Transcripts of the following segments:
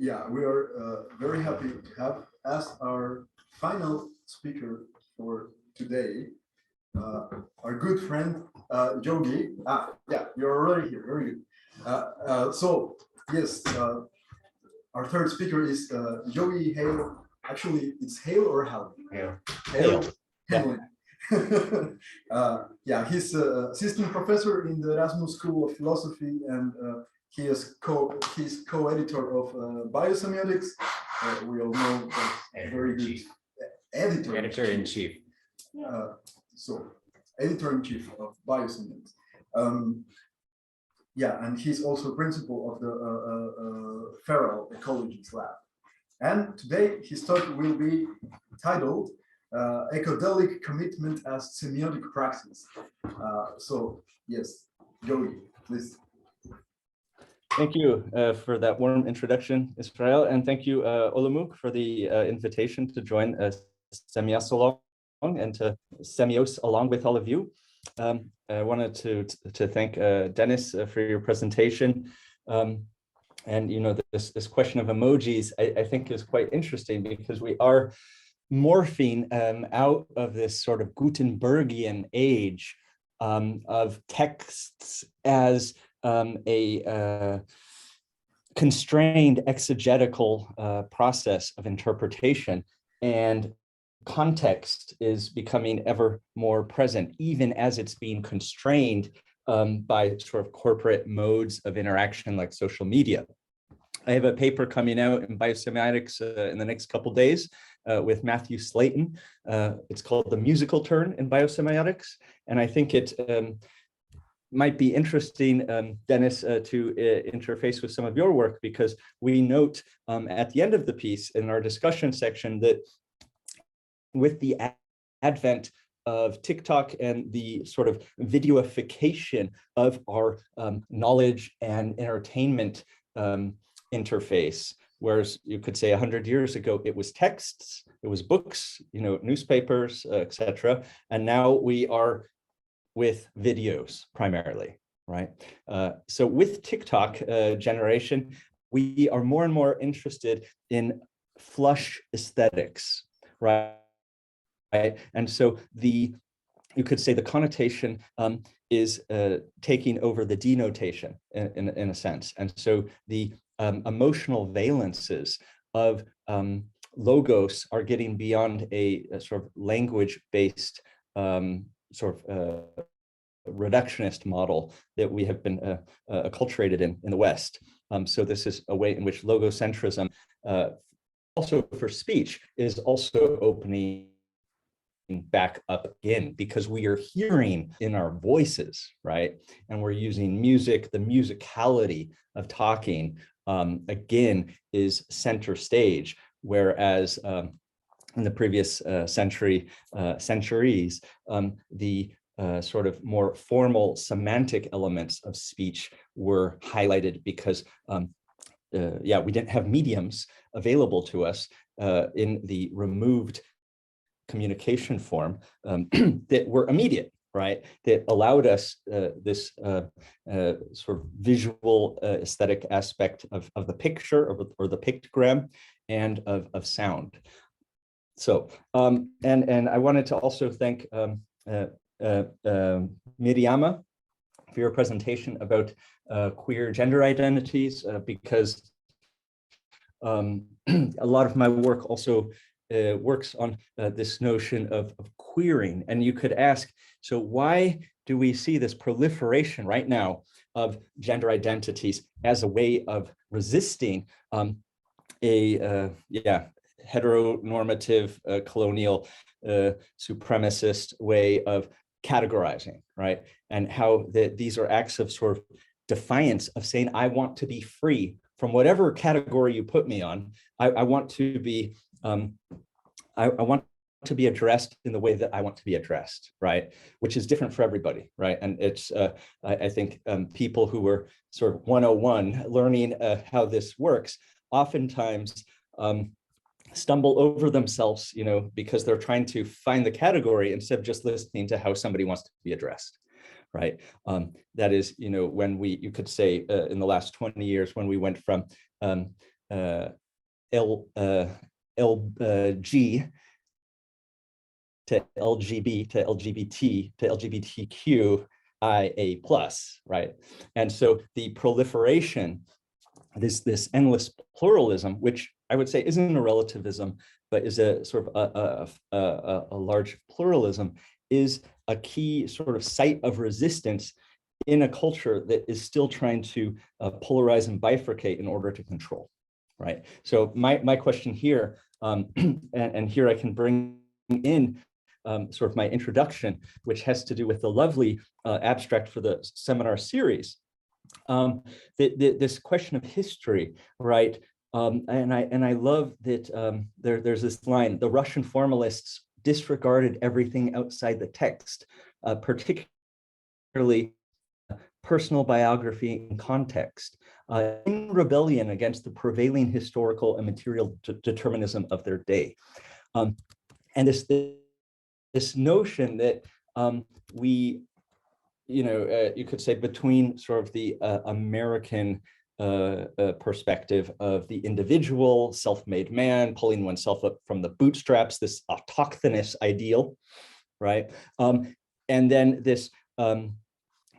Yeah, we are very happy to have as our final speaker for today, our good friend Yogi. Yeah, you're already here. Very good. So yes, our third speaker is Yogi Hale. Actually, it's Hale or Hal? Hale. Hale Hendlin. Yeah. Yeah, he's assistant professor in the Erasmus School of Philosophy, and he's co-editor of Biosemiotics. We all know that very good Editor-in-chief. So editor-in-chief of Biosemiotics. Yeah, and he's also principal of the Feral Ecologies Lab. And today his talk will be titled Ecodelic Commitment as Semiotic Praxis. So yes, Yogi, please. Thank you for that warm introduction, Israel, and thank you, Olomouc, for the invitation to join Semiosalong and to Semios along with all of you. I wanted to thank Dennis for your presentation. And you know, this question of emojis, I think is quite interesting because we are morphing out of this sort of Gutenbergian age of texts as a constrained exegetical process of interpretation, and context is becoming ever more present, even as it's being constrained by sort of corporate modes of interaction like social media. I have a paper coming out in Biosemiotics in the next couple of days with Matthew Slayton. It's called The Musical Turn in Biosemiotics, and I think it might be interesting, Dennis, to interface with some of your work, because we note at the end of the piece in our discussion section that with the advent of TikTok and the sort of videoification of our knowledge and entertainment interface, whereas you could say 100 years ago it was texts, it was books, you know, newspapers, etc., and now we are with videos primarily, right? So with TikTok generation, we are more and more interested in flush aesthetics, right? And so you could say the connotation is taking over the denotation in a sense. And so the emotional valences of logos are getting beyond a sort of language-based sort of reductionist model that we have been acculturated in the West. So this is a way in which logocentrism, also for speech, is also opening back up again, because we are hearing in our voices, right? And we're using music. The musicality of talking, again, is center stage, whereas in the previous centuries, the sort of more formal semantic elements of speech were highlighted because, yeah, we didn't have mediums available to us in the removed communication form that were immediate, right? That allowed us this sort of visual aesthetic aspect of the picture or the pictogram and of sound. So, and I wanted to also thank Miriama for your presentation about queer gender identities, because a lot of my work also works on this notion of queering. And you could ask, so why do we see this proliferation right now of gender identities as a way of resisting yeah, heteronormative, colonial, supremacist way of categorizing, right? And how these are acts of sort of defiance of saying, I want to be free from whatever category you put me on. I want to be, I want to be addressed in the way that I want to be addressed, right? Which is different for everybody, right? And it's, I think people who were sort of 101 learning how this works, oftentimes stumble over themselves, you know, because they're trying to find the category instead of just listening to how somebody wants to be addressed, right? That is, you know, when you could say in the last 20 years, when we went from LG to LGB to LGBT to LGBTQIA plus, right? And so the proliferation, this endless pluralism, which I would say isn't a relativism, but is a sort of a large pluralism, is a key sort of site of resistance in a culture that is still trying to polarize and bifurcate in order to control, right? So my question here, and here I can bring in sort of my introduction, which has to do with the lovely abstract for the seminar series. This question of history, right? And I love that there's this line: the Russian formalists disregarded everything outside the text, particularly personal biography and context, in rebellion against the prevailing historical and material determinism of their day. And this notion that we, you could say, between sort of the American perspective of the individual self-made man pulling oneself up from the bootstraps, this autochthonous ideal, right? And then this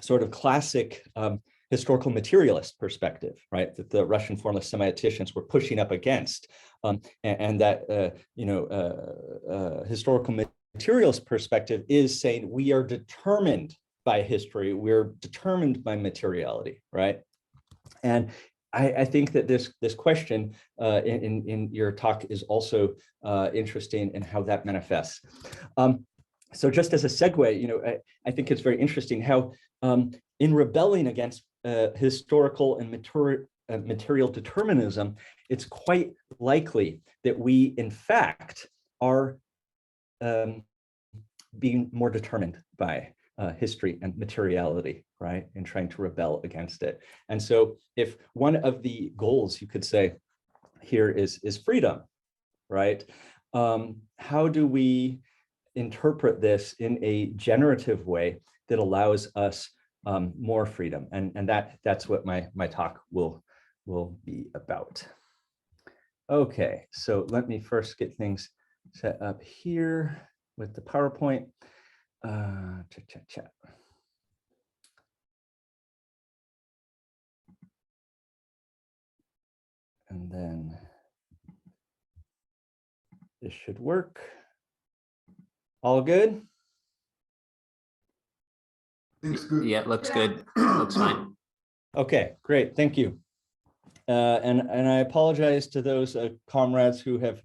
sort of classic historical materialist perspective, right, that the Russian formalist semioticians were pushing up against, and that historical materialist perspective is saying we are determined by history, we're determined by materiality, right? And I think that this question in your talk is also interesting in how that manifests. So just as a segue, I think it's very interesting how in rebelling against historical and material determinism, it's quite likely that we, in fact, are being more determined by history and materiality, right, and trying to rebel against it. And so if one of the goals, you could say, here is freedom, right? How do we interpret this in a generative way that allows us more freedom? And that's what my talk will be about. Okay, so let me first get things set up here with the PowerPoint. Chat. And then this should work. All good? Looks good. Yeah, looks good. Looks fine. Okay, great. Thank you. And I apologize to those comrades who have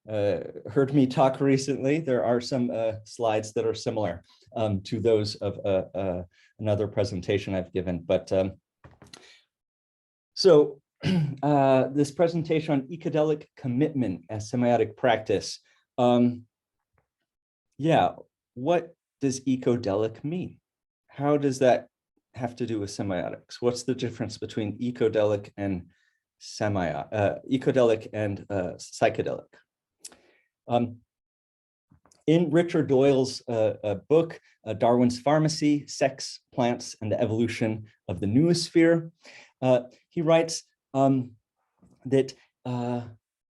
heard me talk recently. There are some slides that are similar to those of another presentation I've given. But so this presentation on ecodelic commitment as semiotic practice. Yeah, what does ecodelic mean? How does that have to do with semiotics? What's the difference between ecodelic and ecodelic and psychedelic? In Richard Doyle's book, Darwin's Pharmacy, Sex, Plants, and the Evolution of the Noosphere, he writes that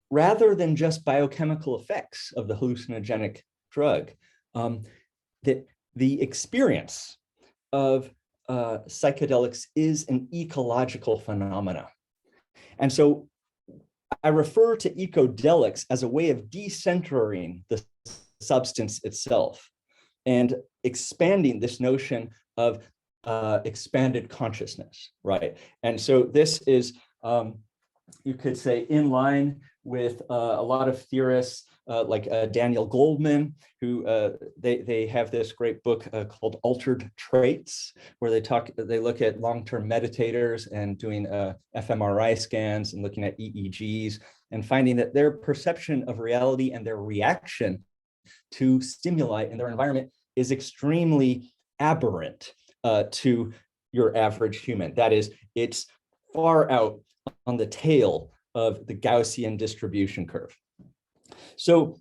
rather than just biochemical effects of the hallucinogenic drug, that the experience of psychedelics is an ecological phenomena. And so I refer to ecodelics as a way of decentering the substance itself and expanding this notion of expanded consciousness, right? And so this is, you could say, in line with a lot of theorists like Daniel Goldman, who they have this great book called Altered Traits, where they look at long-term meditators and doing fMRI scans and looking at EEGs and finding that their perception of reality and their reaction to stimuli in their environment is extremely aberrant to your average human. That is, it's far out on the tail of the Gaussian distribution curve. So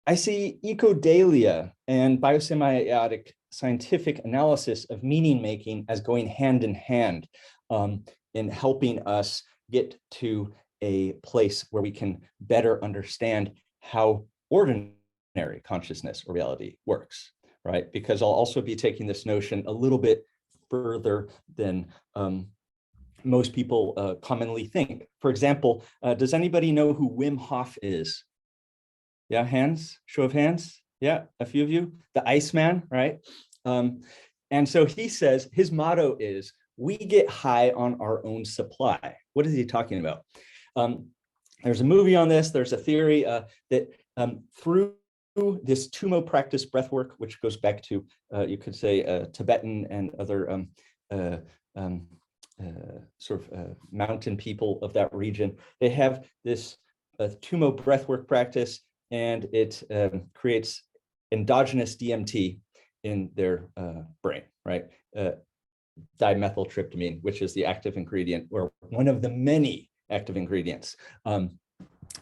I see ecodelia and biosemiotic scientific analysis of meaning making as going hand in hand in helping us get to a place where we can better understand how ordinary consciousness or reality works, right? Because I'll also be taking this notion a little bit further than most people commonly think. For example, does anybody know who Wim Hof is? Yeah, hands, show of hands. Yeah, a few of you. The Iceman, right? And so he says his motto is, we get high on our own supply. What is he talking about? There's a movie on this. There's a theory that through this tumo practice breathwork, which goes back to, you could say, Tibetan and other mountain people of that region, they have this tumo breathwork practice, and it creates endogenous DMT in their brain, right? Dimethyltryptamine, which is the active ingredient, or one of the many active ingredients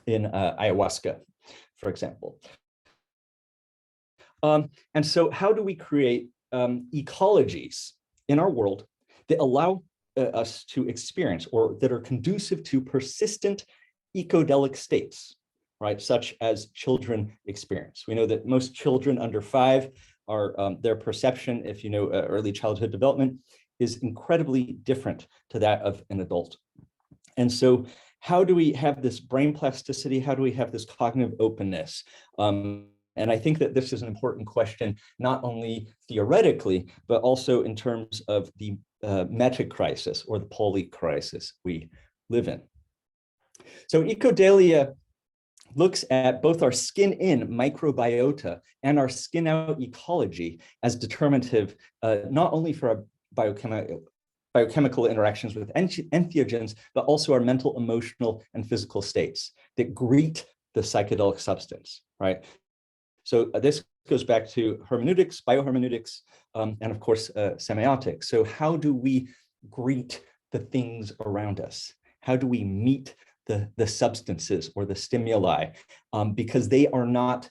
in ayahuasca, for example. And so how do we create ecologies in our world that allow us to experience, or that are conducive to persistent ecodelic states, right? Such as children experience. We know that most children under 5 are, their perception, if you know early childhood development, is incredibly different to that of an adult. And so how do we have this brain plasticity? How do we have this cognitive openness? And I think that this is an important question, not only theoretically, but also in terms of the meta crisis, or the poly crisis we live in. So ecodelia looks at both our skin-in microbiota and our skin-out ecology as determinative, not only for our biochemical interactions with entheogens, but also our mental, emotional, and physical states that greet the psychedelic substance, right? So this goes back to hermeneutics, biohermeneutics, and of course, semiotics. So how do we greet the things around us? How do we meet the substances or the stimuli? Because they are not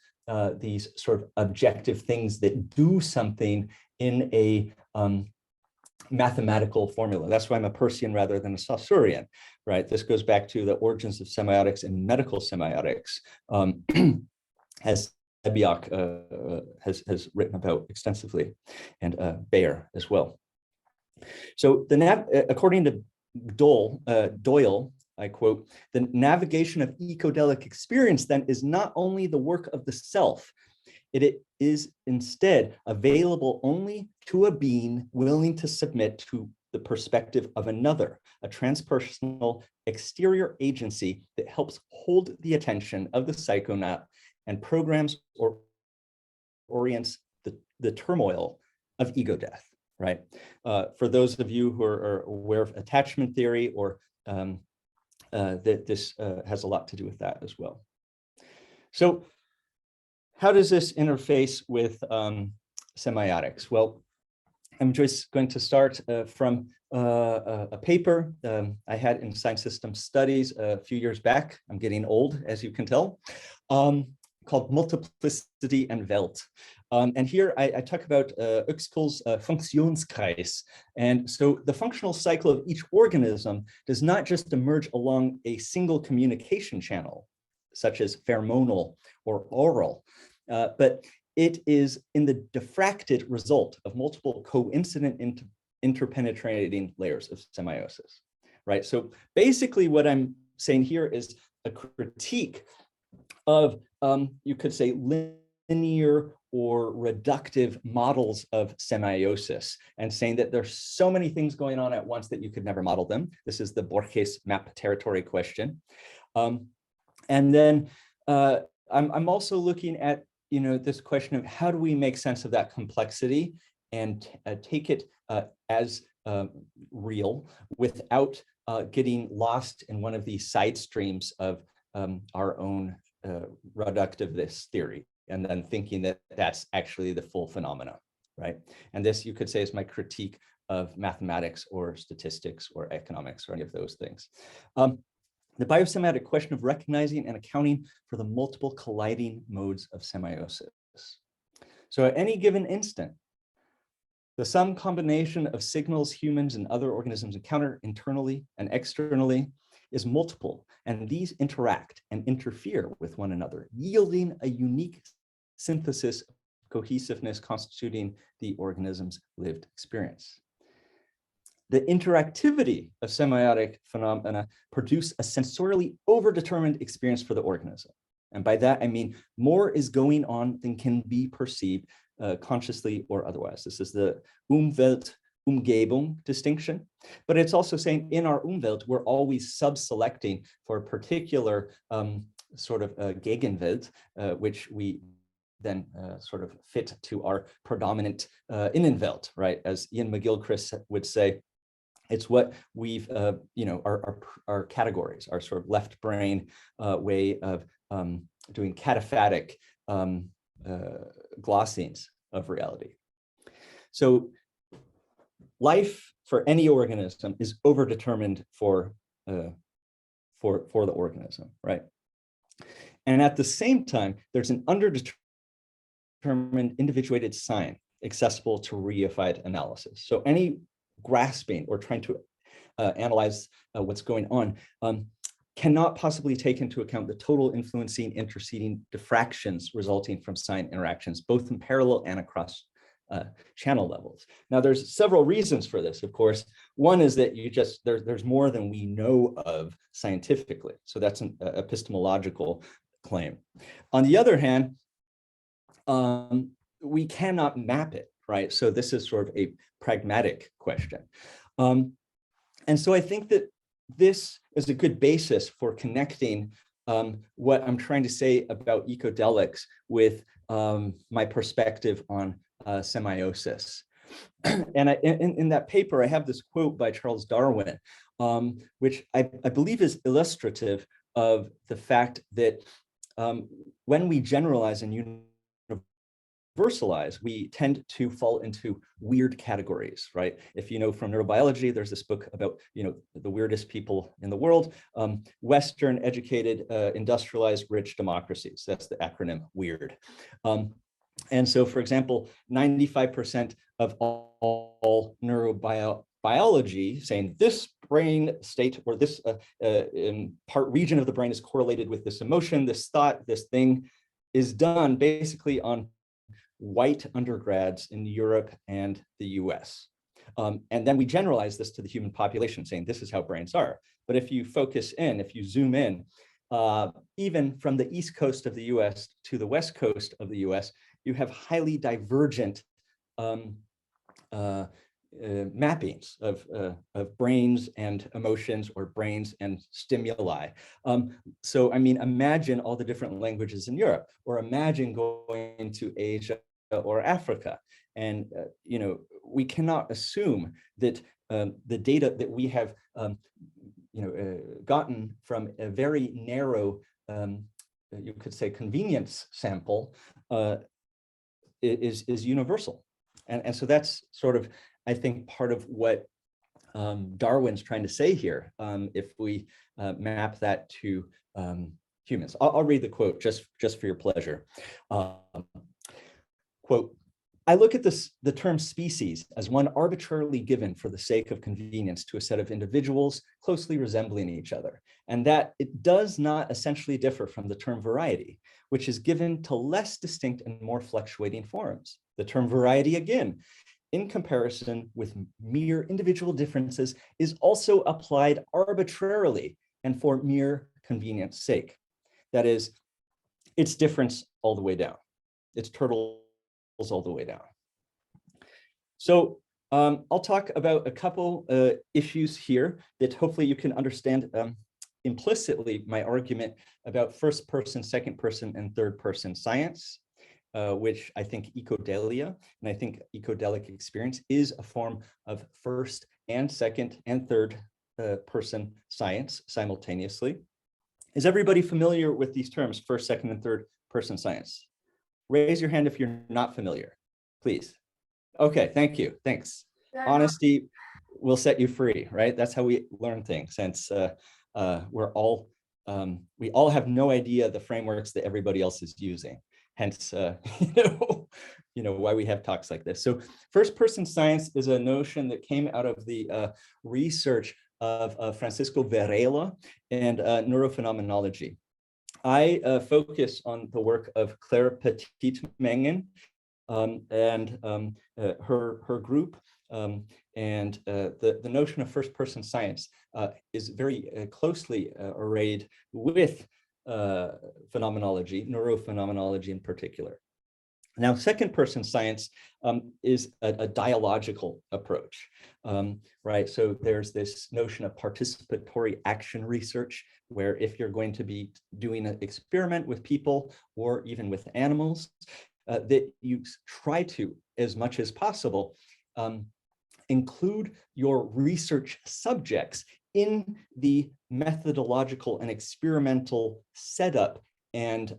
these sort of objective things that do something in a mathematical formula. That's why I'm a Peircean rather than a Saussurean, right? This goes back to the origins of semiotics and medical semiotics, as Sebiok has written about extensively, and Bayer as well. So according to Doyle, I quote, the navigation of ecodelic experience then is not only the work of the self, it is instead available only to a being willing to submit to the perspective of another, a transpersonal exterior agency that helps hold the attention of the psychonaut and programs or orients the turmoil of ego death, right? For those of you who are aware of attachment theory, or that this has a lot to do with that as well. So how does this interface with semiotics? Well, I'm just going to start from a paper I had in Science System Studies a few years back. I'm getting old, as you can tell, called Multiplicity and Welt. And here I talk about Uexküll's Funktionskreis. And so the functional cycle of each organism does not just emerge along a single communication channel, such as pheromonal or oral, but it is in the diffracted result of multiple coincident interpenetrating layers of semiosis, right? So basically what I'm saying here is a critique of, you could say, linear or reductive models of semiosis, and saying that there's so many things going on at once that you could never model them. This is the Borges map territory question. And then I'm also looking at, you know, this question of how do we make sense of that complexity and take it as real without getting lost in one of these side streams of our own reductiveness theory, and then thinking that that's actually the full phenomena, right? And this, you could say, is my critique of mathematics or statistics or economics or any of those things. The biosemiotic question of recognizing and accounting for the multiple colliding modes of semiosis. So at any given instant, the sum combination of signals humans and other organisms encounter internally and externally is multiple, and these interact and interfere with one another, yielding a unique synthesis of cohesiveness constituting the organism's lived experience. The interactivity of semiotic phenomena produce a sensorially overdetermined experience for the organism. And by that, I mean more is going on than can be perceived consciously or otherwise. This is the Umwelt, Umgebung distinction, but it's also saying in our Umwelt, we're always sub-selecting for a particular sort of Gegenwelt, which we then sort of fit to our predominant Innenwelt, right? As Ian McGilchrist would say, it's what we've, our categories, our sort of left brain way of doing cataphatic glossings of reality. So life for any organism is overdetermined for the organism, right? And at the same time, there's an underdetermined individuated sign accessible to reified analysis. So any grasping or trying to analyze what's going on cannot possibly take into account the total influencing interceding diffractions resulting from sign interactions, both in parallel and across channel levels. Now, there's several reasons for this, of course. One is that there's more than we know of scientifically. So that's an epistemological claim. On the other hand, we cannot map it, right? So this is sort of a pragmatic question. And so I think that this is a good basis for connecting what I'm trying to say about ecodelics with my perspective on semiosis. And in that paper, I have this quote by Charles Darwin, which I believe is illustrative of the fact that when we generalize and universalize, we tend to fall into weird categories, right? If you know from neurobiology, there's this book about, the weirdest people in the world, Western educated, industrialized, rich democracies. That's the acronym WEIRD. And so, for example, 95% of all neurobiology saying this brain state or this part region of the brain is correlated with this emotion, this thought, this thing is done basically on white undergrads in Europe and the US. And then we generalize this to the human population saying this is how brains are. But if you focus in, if you zoom in, even from the East Coast of the US to the West Coast of the US, you have highly divergent mappings of brains and emotions or brains and stimuli. So, I mean, imagine all the different languages in Europe, or imagine going to Asia or Africa. And, we cannot assume that the data that we have, gotten from a very narrow, you could say, convenience sample is universal. And so that's sort of, I think, part of what Darwin's trying to say here, if we map that to humans. I'll read the quote just for your pleasure. Quote, I look at the term species as one arbitrarily given for the sake of convenience to a set of individuals closely resembling each other, and that it does not essentially differ from the term variety, which is given to less distinct and more fluctuating forms. The term variety, again, in comparison with mere individual differences, is also applied arbitrarily and for mere convenience sake. That is, it's difference all the way down. It's turtles all the way down. So I'll talk about a couple issues here that hopefully you can understand implicitly my argument about first person, second person, and third person science, which I think ecodelia, and I think ecodelic experience is a form of first and second and third person science simultaneously. Is everybody familiar with these terms, first, second, and third person science? Raise your hand if you're not familiar, please. Okay, thank you, thanks. Honesty will set you free, right? That's how we learn things, since we all have no idea the frameworks that everybody else is using. Hence, why we have talks like this. So first person science is a notion that came out of the research of Francisco Varela and neurophenomenology. I focus on the work of Claire Petit-Mengen and her group, and the notion of first-person science is very closely arrayed with phenomenology, neurophenomenology in particular. Now, second-person science is a dialogical approach, right? So there's this notion of participatory action research, where if you're going to be doing an experiment with people or even with animals, that you try to, as much as possible, include your research subjects in the methodological and experimental setup and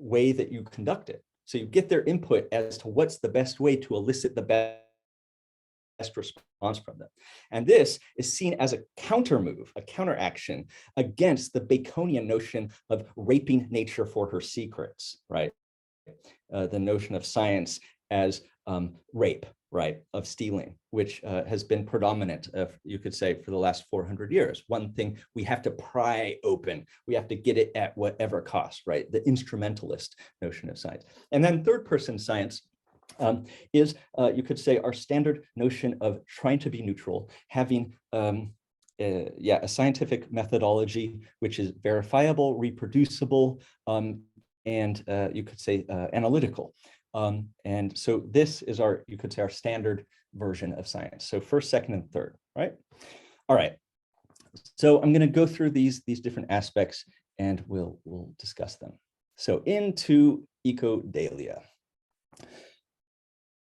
way that you conduct it. So you get their input as to what's the best way to elicit the best response from them. And this is seen as a counter move, a counteraction against the Baconian notion of raping nature for her secrets, right? The notion of science as rape, right, of stealing, which has been predominant, you could say, for the last 400 years. One thing we have to pry open, we have to get it at whatever cost, right? The instrumentalist notion of science. And then third-person science is, you could say, our standard notion of trying to be neutral, having a scientific methodology which is verifiable, reproducible, and you could say analytical. And so this is our, you could say, our standard version of science. So first, second, and third, right? All right. So I'm going to go through these different aspects and we'll discuss them. So into ecodelia.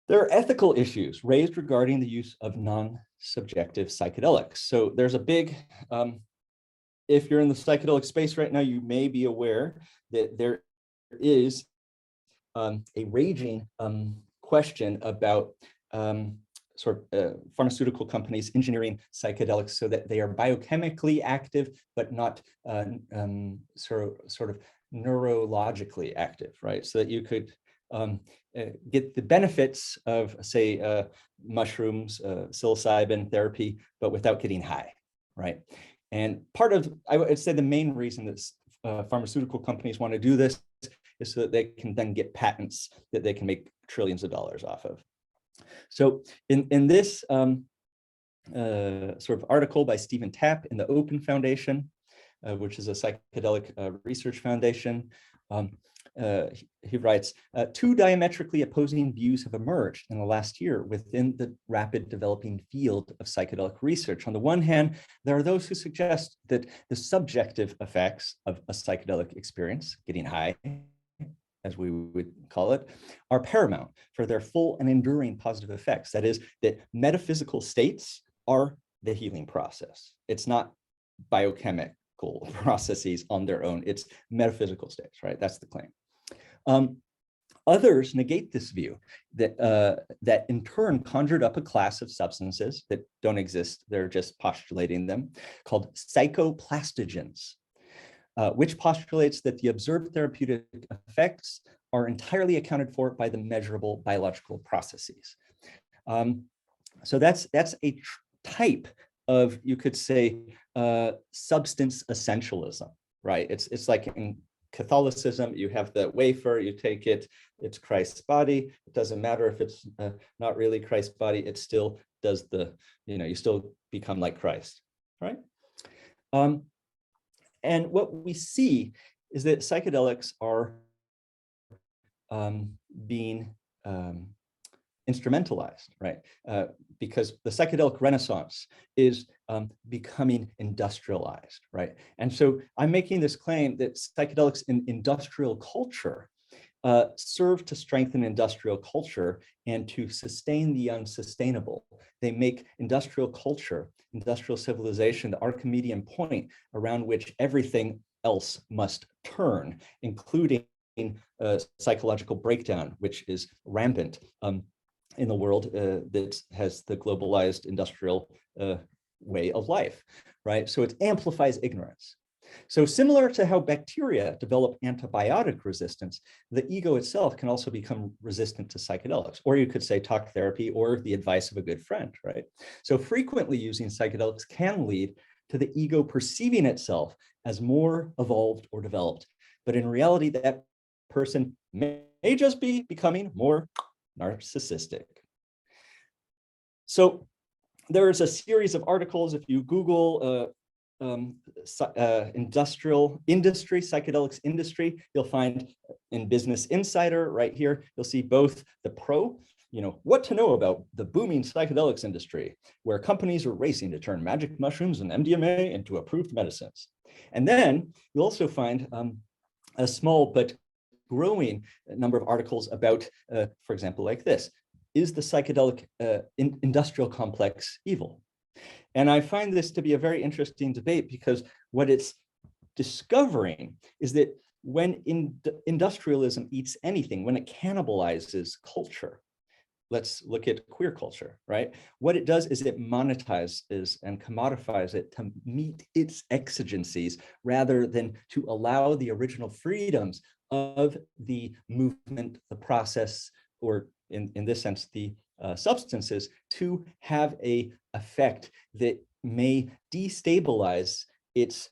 There are ethical issues raised regarding the use of non-subjective psychedelics. So there's a big, if you're in the psychedelic space right now, you may be aware that there is a raging question about pharmaceutical companies engineering psychedelics so that they are biochemically active, but not sort of neurologically active, right? So that you could get the benefits of, say, mushrooms, psilocybin therapy, but without getting high, right? And part of, I would say, the main reason that pharmaceutical companies want to do this is so that they can then get patents that they can make trillions of dollars off of. So in this sort of article by Stephen Tapp in the Open Foundation, which is a psychedelic research foundation, he writes, two diametrically opposing views have emerged in the last year within the rapid developing field of psychedelic research. On the one hand, there are those who suggest that the subjective effects of a psychedelic experience, getting high, as we would call it, are paramount for their full and enduring positive effects. That is, that metaphysical states are the healing process. It's not biochemical processes on their own, it's metaphysical states, right? That's the claim. Others negate this view that, that in turn conjured up a class of substances that don't exist, they're just postulating them, called psychoplastogens. Which postulates that the observed therapeutic effects are entirely accounted for by the measurable biological processes. So that's a type of, you could say, substance essentialism, right? It's like in Catholicism, you have the wafer, you take it, it's Christ's body. It doesn't matter if it's not really Christ's body, it still does the, you still become like Christ, right? And what we see is that psychedelics are being instrumentalized, right? Because the psychedelic renaissance is becoming industrialized, right? And so I'm making this claim that psychedelics in industrial culture serve to strengthen industrial culture and to sustain the unsustainable. They make industrial culture, industrial civilization, the Archimedean point around which everything else must turn, including psychological breakdown, which is rampant in the world that has the globalized industrial way of life, right? So it amplifies ignorance. So similar to how bacteria develop antibiotic resistance, the ego itself can also become resistant to psychedelics, or you could say talk therapy or the advice of a good friend, right? So frequently using psychedelics can lead to the ego perceiving itself as more evolved or developed. But in reality, that person may just be becoming more narcissistic. So there is a series of articles. If you Google industry, psychedelics industry, you'll find in Business Insider right here, you'll see both the what to know about the booming psychedelics industry, where companies are racing to turn magic mushrooms and MDMA into approved medicines. And then you'll also find a small but growing number of articles about, for example, like this: is the psychedelic industrial complex evil? And I find this to be a very interesting debate, because what it's discovering is that when industrialism eats anything, when it cannibalizes culture, let's look at queer culture, right? What it does is it monetizes and commodifies it to meet its exigencies rather than to allow the original freedoms of the movement, the process, or in this sense, the substances to have a effect that may destabilize its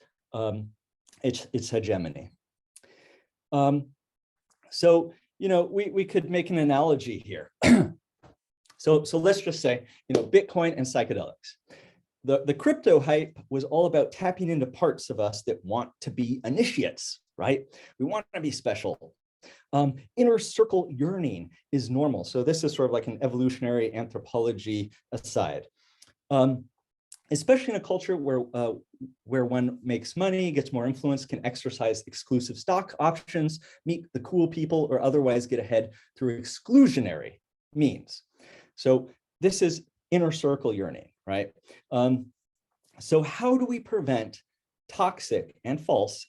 hegemony. So, we could make an analogy here. So let's just say, Bitcoin and psychedelics. The crypto hype was all about tapping into parts of us that want to be initiates, right? We want to be special. Inner circle yearning is normal. So this is sort of like an evolutionary anthropology aside. Especially in a culture where one makes money, gets more influence, can exercise exclusive stock options, meet the cool people, or otherwise get ahead through exclusionary means. So this is inner circle yearning, right? So how do we prevent toxic and false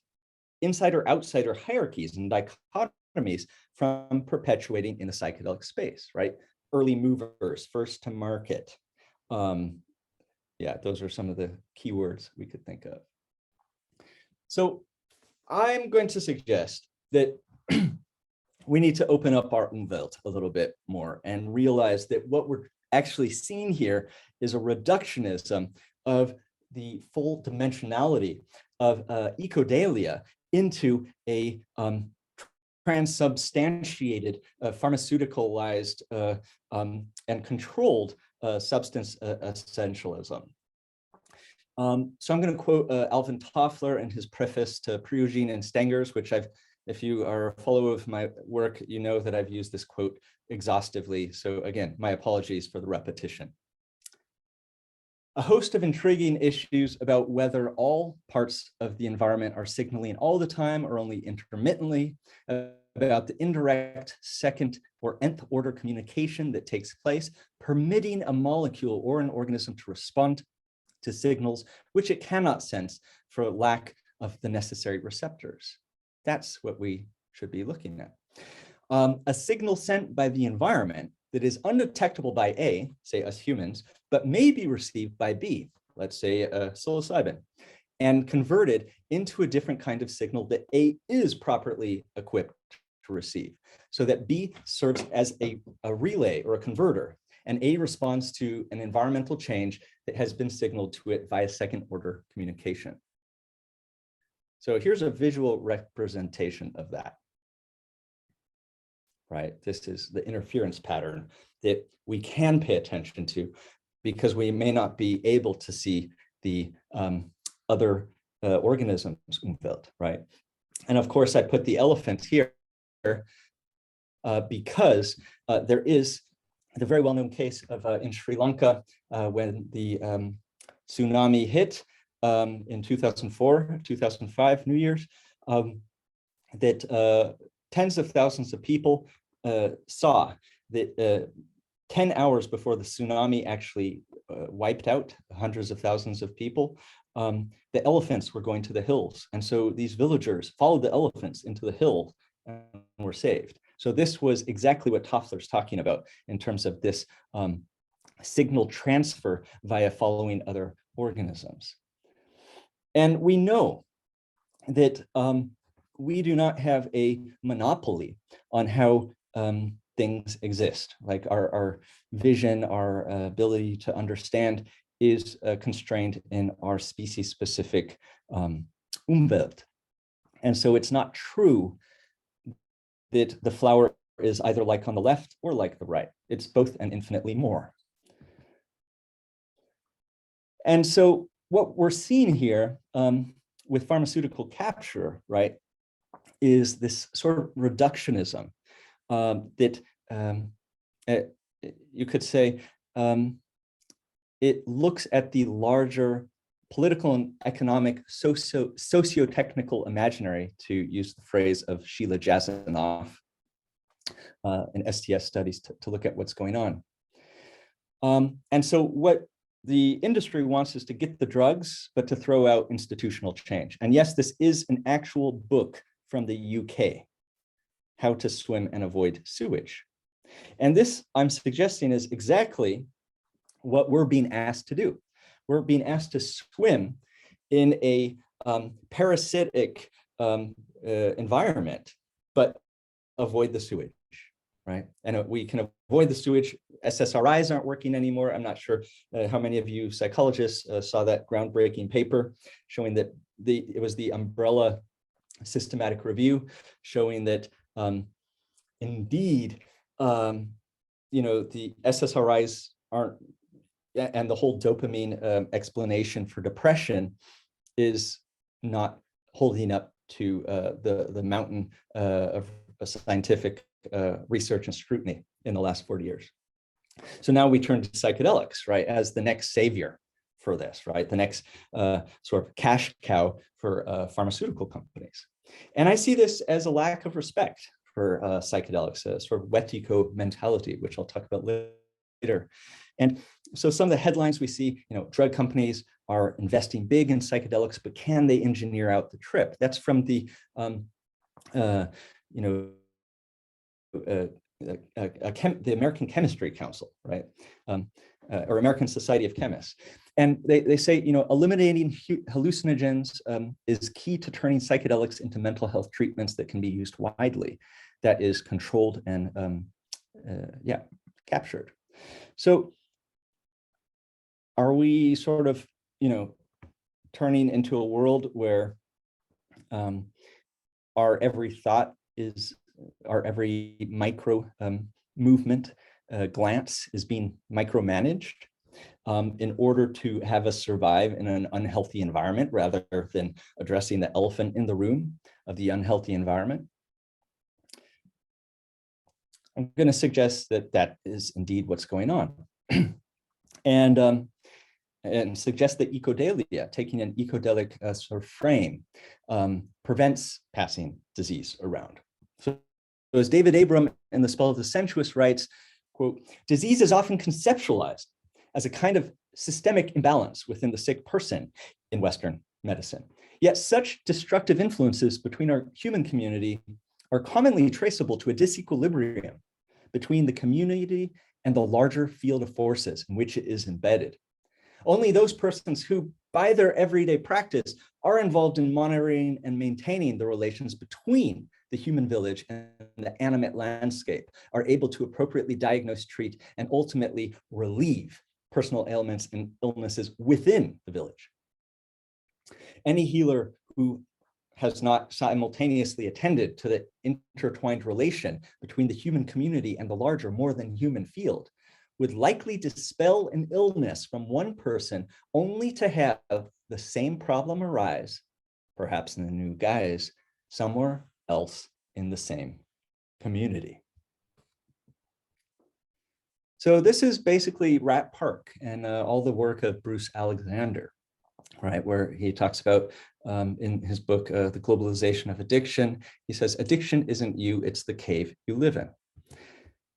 insider-outsider hierarchies and dichotomies from perpetuating in the psychedelic space, right? Early movers, first to market. Yeah, those are some of the keywords we could think of. So I'm going to suggest that we need to open up our Umwelt a little bit more and realize that what we're actually seeing here is a reductionism of the full dimensionality of ecodelia into a transubstantiated, pharmaceuticalized and controlled substance essentialism. So I'm going to quote Alvin Toffler in his preface to Prejudgment and Stengers, which if you are a follower of my work, you know that I've used this quote exhaustively. So again, my apologies for the repetition. A host of intriguing issues about whether all parts of the environment are signaling all the time or only intermittently, about the indirect second or nth order communication that takes place, permitting a molecule or an organism to respond to signals which it cannot sense for lack of the necessary receptors. That's what we should be looking at. A signal sent by the environment that is undetectable by A, say us humans, but may be received by B, let's say psilocybin, and converted into a different kind of signal that A is properly equipped to receive, so that B serves as a relay or a converter, and A responds to an environmental change that has been signaled to it via second order communication. So here's a visual representation of that. Right, this is the interference pattern that we can pay attention to, because we may not be able to see the other organisms Umwelt, right? And of course, I put the elephant here because there is the very well-known case of in Sri Lanka when the tsunami hit in 2004, 2005, New Year's, that tens of thousands of people saw that 10 hours before the tsunami actually wiped out hundreds of thousands of people, the elephants were going to the hills. And so these villagers followed the elephants into the hill and were saved. So this was exactly what Toffler's talking about in terms of this signal transfer via following other organisms. And we know that we do not have a monopoly on how things exist. Like our vision, our ability to understand is constrained in our species-specific Umwelt. And so it's not true that the flower is either like on the left or like the right. It's both and infinitely more. And so what we're seeing here with pharmaceutical capture, right, is this sort of reductionism that you could say it looks at the larger political and economic socio-technical imaginary, to use the phrase of Sheila Jasanoff in STS studies, to look at what's going on. And so what the industry wants is to get the drugs, but to throw out institutional change. And yes, this is an actual book from the UK, How to Swim and Avoid Sewage. And this, I'm suggesting, is exactly what we're being asked to do. We're being asked to swim in a parasitic environment, but avoid the sewage, right? And we can avoid the sewage. SSRIs aren't working anymore. I'm not sure how many of you psychologists saw that groundbreaking paper showing that it was the Umbrella Systematic Review showing that indeed, the SSRIs aren't, and the whole dopamine explanation for depression is not holding up to the mountain of scientific research and scrutiny in the last 40 years. So now we turn to psychedelics, right, as the next savior for this, right, the next sort of cash cow for pharmaceutical companies. And I see this as a lack of respect for psychedelics, a sort of wet eco mentality, which I'll talk about later. And so some of the headlines we see, drug companies are investing big in psychedelics, but can they engineer out the trip? That's from the, the American Chemistry Council, right? Or American Society of Chemists. And they say, eliminating hallucinogens is key to turning psychedelics into mental health treatments that can be used widely, that is controlled and, captured. So are we sort of, turning into a world where our every thought is, our every micro movement, glance is being micromanaged in order to have us survive in an unhealthy environment rather than addressing the elephant in the room of the unhealthy environment? I'm going to suggest that that is indeed what's going on. And suggest that ecodelia, taking an ecodelic sort of frame, prevents passing disease around. So as David Abram in The Spell of the Sensuous writes, quote, disease is often conceptualized as a kind of systemic imbalance within the sick person in Western medicine. Yet such destructive influences between our human community are commonly traceable to a disequilibrium between the community and the larger field of forces in which it is embedded. Only those persons who, by their everyday practice, are involved in monitoring and maintaining the relations between the human village and the animate landscape are able to appropriately diagnose, treat, and ultimately relieve personal ailments and illnesses within the village. Any healer who has not simultaneously attended to the intertwined relation between the human community and the larger, more than human field would likely dispel an illness from one person only to have the same problem arise, perhaps in a new guise, somewhere else in the same community. So this is basically Rat Park and all the work of Bruce Alexander, right, where he talks about in his book, The Globalization of Addiction, he says, addiction isn't you, it's the cave you live in.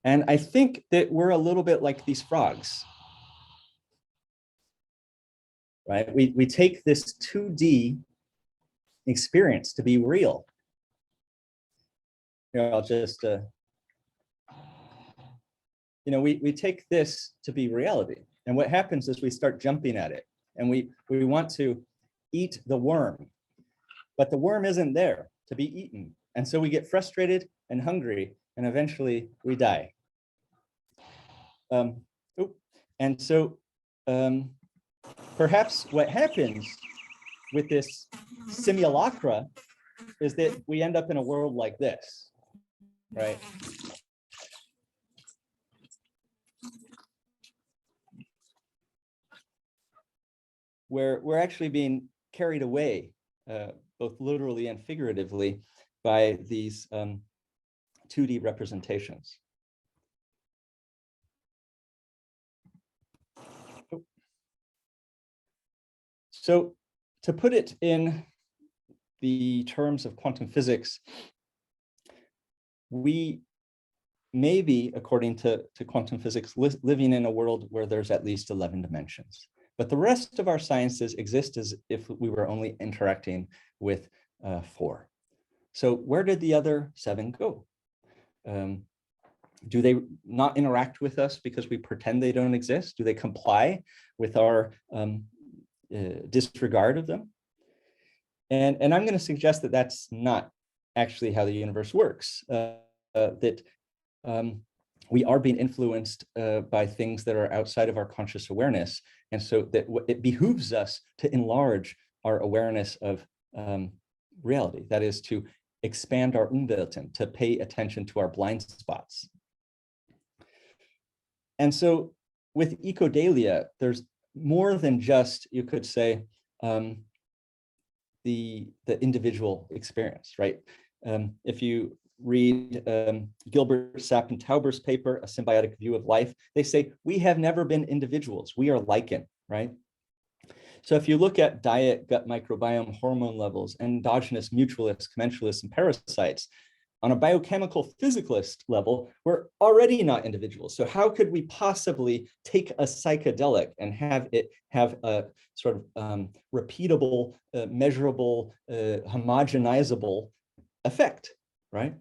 And I think that we're a little bit like these frogs, right? We take this 2D experience to be real. Here, I'll just, we take this to be reality. And what happens is we start jumping at it and we want to eat the worm. but the worm isn't there to be eaten. And so we get frustrated and hungry, and eventually we die. And so perhaps what happens with this simulacra is that we end up in a world like this, right? Where we're actually being carried away, both literally and figuratively, by these 2D representations. So to put it in the terms of quantum physics, we may be, according to quantum physics, living in a world where there's at least 11 dimensions. But the rest of our sciences exist as if we were only interacting with 4. So where did the other 7 go? Do they not interact with us because we pretend they don't exist? Do they comply with our disregard of them? And I'm going to suggest that that's not actually how the universe works, that we are being influenced by things that are outside of our conscious awareness. And so that it behooves us to enlarge our awareness of reality. That is to expand our Umwelt, to pay attention to our blind spots. And so with ecodelia, there's more than just, you could say, the individual experience, right? If you read Gilbert, Sapp, and Tauber's paper, A Symbiotic View of Life, they say, we have never been individuals, we are lichen, right? So if you look at diet, gut microbiome, hormone levels, endogenous mutualists, commensalists, and parasites, on a biochemical physicalist level, we're already not individuals. So how could we possibly take a psychedelic and have it have a sort of repeatable, measurable, homogenizable effect, right?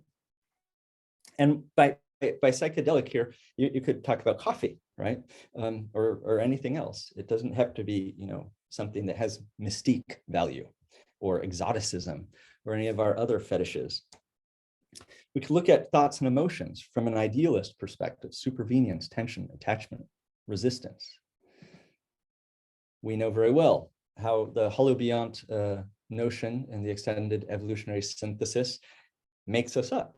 And by psychedelic here, you could talk about coffee, right? Or anything else. It doesn't have to be, something that has mystique value or exoticism or any of our other fetishes. We could look at thoughts and emotions from an idealist perspective: supervenience, tension, attachment, resistance. We know very well how the holobiont notion in the extended evolutionary synthesis makes us up,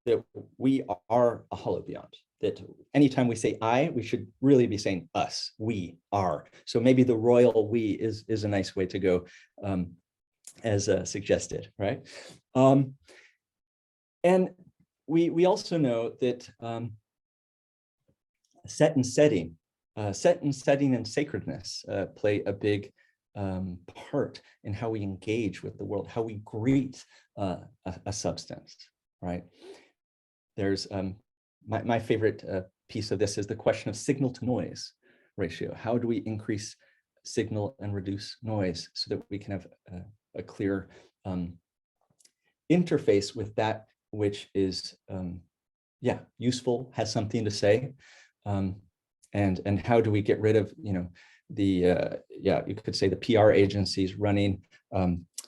that we are a holobiont, that anytime we say I, we should really be saying us, we are. So maybe the royal we is a nice way to go, as suggested, right? And we also know that set and setting and sacredness play a big part in how we engage with the world, how we greet a substance, right? There's my favorite piece of this is the question of signal to noise ratio. How do we increase signal and reduce noise so that we can have a clear interface with that which is useful, has something to say, and how do we get rid of you could say the PR agencies running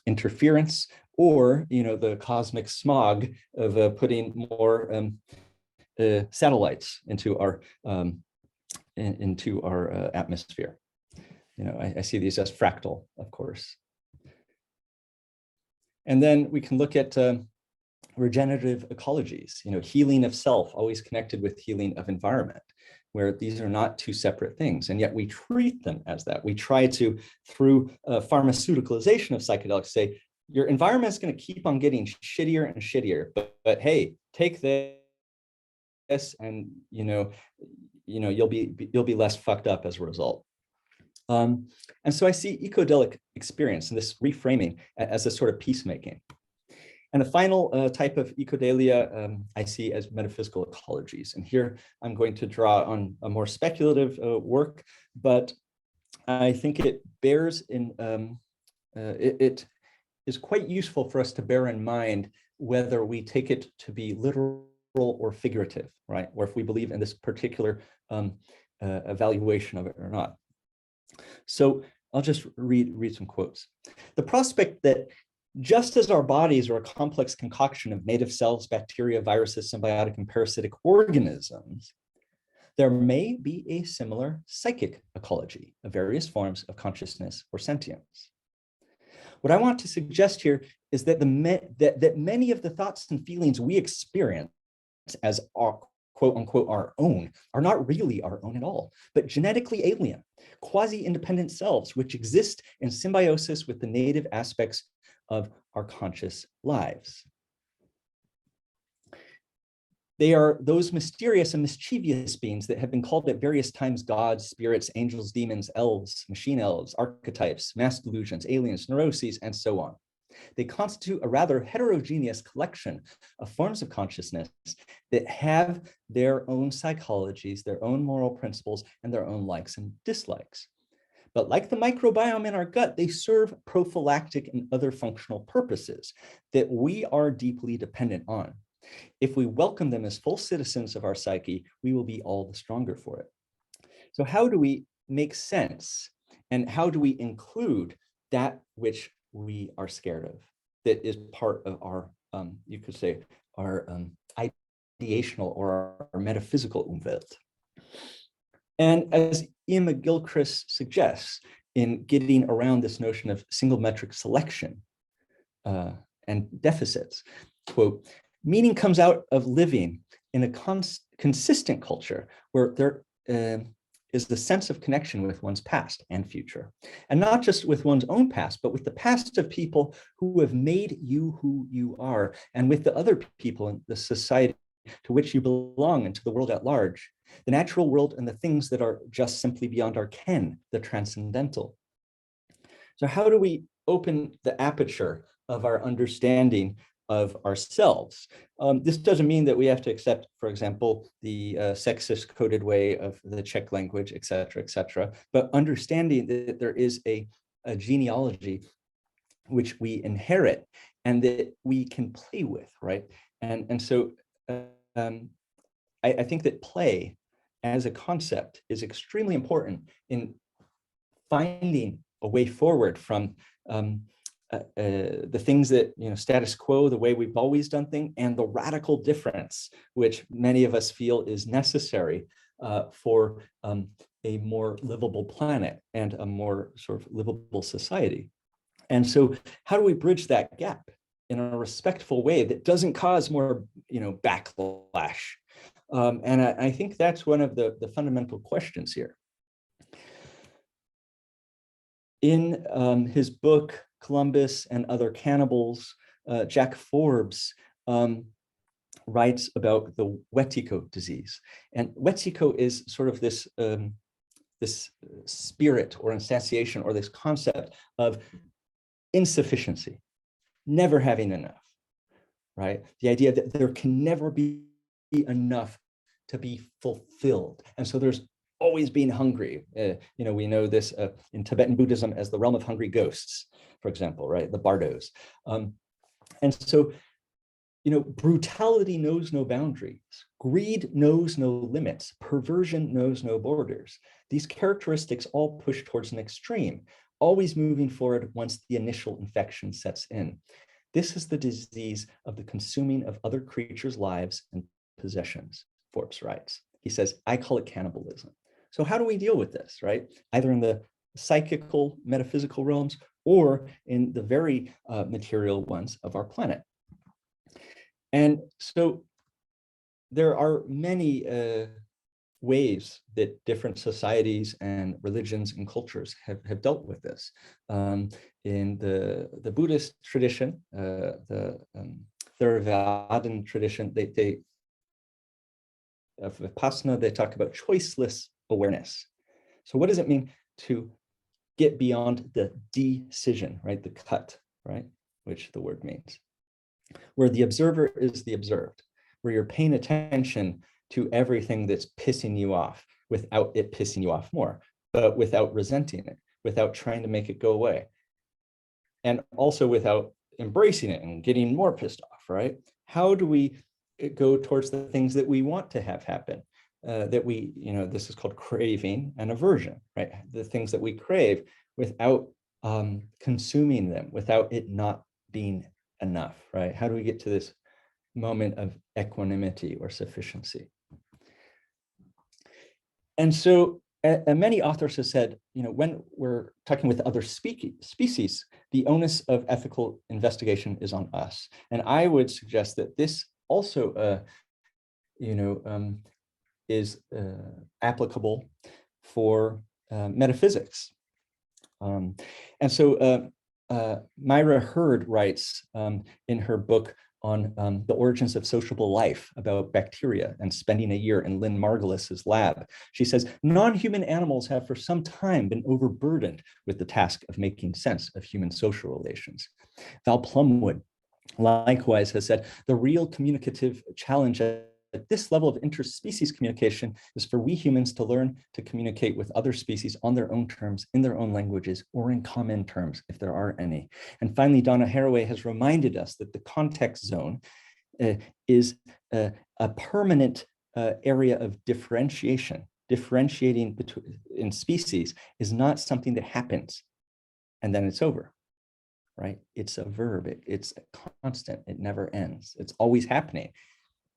interference, or the cosmic smog of putting more satellites into our atmosphere. I see these as fractal, of course. And then we can look at regenerative ecologies, healing of self, always connected with healing of environment, where these are not two separate things, and yet we treat them as that. We try to, through pharmaceuticalization of psychedelics, say your environment is going to keep on getting shittier and shittier, but hey, take this, and you'll be less fucked up as a result. And so I see ecodelic experience and this reframing as a sort of peacemaking. And the final type of ecodelia I see as metaphysical ecologies. And here I'm going to draw on a more speculative work, but I think it bears in, it is quite useful for us to bear in mind whether we take it to be literal or figurative, right? Or if we believe in this particular evaluation of it or not. So I'll just read some quotes. The prospect that Just as our bodies are a complex concoction of native cells, bacteria, viruses, symbiotic and parasitic organisms, there may be a similar psychic ecology of various forms of consciousness or sentience. What I want to suggest here is that that many of the thoughts and feelings we experience as our quote unquote our own are not really our own at all, but genetically alien, quasi-independent selves which exist in symbiosis with the native aspects of our conscious lives. They are those mysterious and mischievous beings that have been called at various times gods, spirits, angels, demons, elves, machine elves, archetypes, mass delusions, aliens, neuroses, and so on. They constitute a rather heterogeneous collection of forms of consciousness that have their own psychologies, their own moral principles, and their own likes and dislikes. But like the microbiome in our gut, they serve prophylactic and other functional purposes that we are deeply dependent on. If we welcome them as full citizens of our psyche, we will be all the stronger for it. So how do we make sense and how do we include that which we are scared of, that is part of our, you could say, our ideational or our metaphysical Umwelt? And as Ian McGilchrist suggests in getting around this notion of single metric selection and deficits, quote, meaning comes out of living in a consistent culture where there is the sense of connection with one's past and future. And not just with one's own past, but with the past of people who have made you who you are, and with the other people in the society to which you belong and to the world at large, the natural world and the things that are just simply beyond our ken, the transcendental. So how do we open the aperture of our understanding of ourselves? This doesn't mean that we have to accept, for example, the sexist coded way of the Czech language, et cetera, but understanding that there is a genealogy which we inherit and that we can play with, right? And so I think that play as a concept is extremely important in finding a way forward from the things that, status quo, the way we've always done things, and the radical difference, which many of us feel is necessary for a more livable planet and a more sort of livable society. And so how do we bridge that gap in a respectful way that doesn't cause more, backlash? And I think that's one of the fundamental questions here. In his book, Columbus and Other Cannibals, Jack Forbes writes about the Wetiko disease. And Wetiko is sort of this, this spirit or instantiation or this concept of insufficiency, never having enough, right? The idea that there can never be enough to be fulfilled. And so there's always being hungry. We know this in Tibetan Buddhism as the realm of hungry ghosts, for example, right? The bardos. And so, brutality knows no boundaries. Greed knows no limits. Perversion knows no borders. These characteristics all push towards an extreme, always moving forward once the initial infection sets in. This is the disease of the consuming of other creatures' lives and possessions, Forbes writes. He says, I call it cannibalism. So how do we deal with this, right? Either in the psychical, metaphysical realms or in the very material ones of our planet. And so there are many ways that different societies and religions and cultures have dealt with this. In the Buddhist tradition, the Theravadan tradition, of Vipassana, they talk about choiceless awareness. So what does it mean to get beyond the decision, right? The cut, right? Which the word means. Where the observer is the observed, where you're paying attention to everything that's pissing you off without it pissing you off more, but without resenting it, without trying to make it go away. And also without embracing it and getting more pissed off, right? How do we go towards the things that we want to have happen? That we, this is called craving and aversion, right? The things that we crave without consuming them, without it not being enough, right? How do we get to this moment of equanimity or sufficiency? And so many authors have said, when we're talking with other species, the onus of ethical investigation is on us. And I would suggest that this also, is applicable for metaphysics. And so Myra Hurd writes in her book on the origins of sociable life about bacteria and spending a year in Lynn Margulis's lab. She says, non-human animals have for some time been overburdened with the task of making sense of human social relations. Val Plumwood likewise has said, the real communicative challenge at this level of interspecies communication is for we humans to learn to communicate with other species on their own terms, in their own languages, or in common terms, if there are any. And finally, Donna Haraway has reminded us that the context zone is a permanent area of differentiation. Differentiating in species is not something that happens and then it's over, right? It's a verb, it's a constant, it never ends. It's always happening.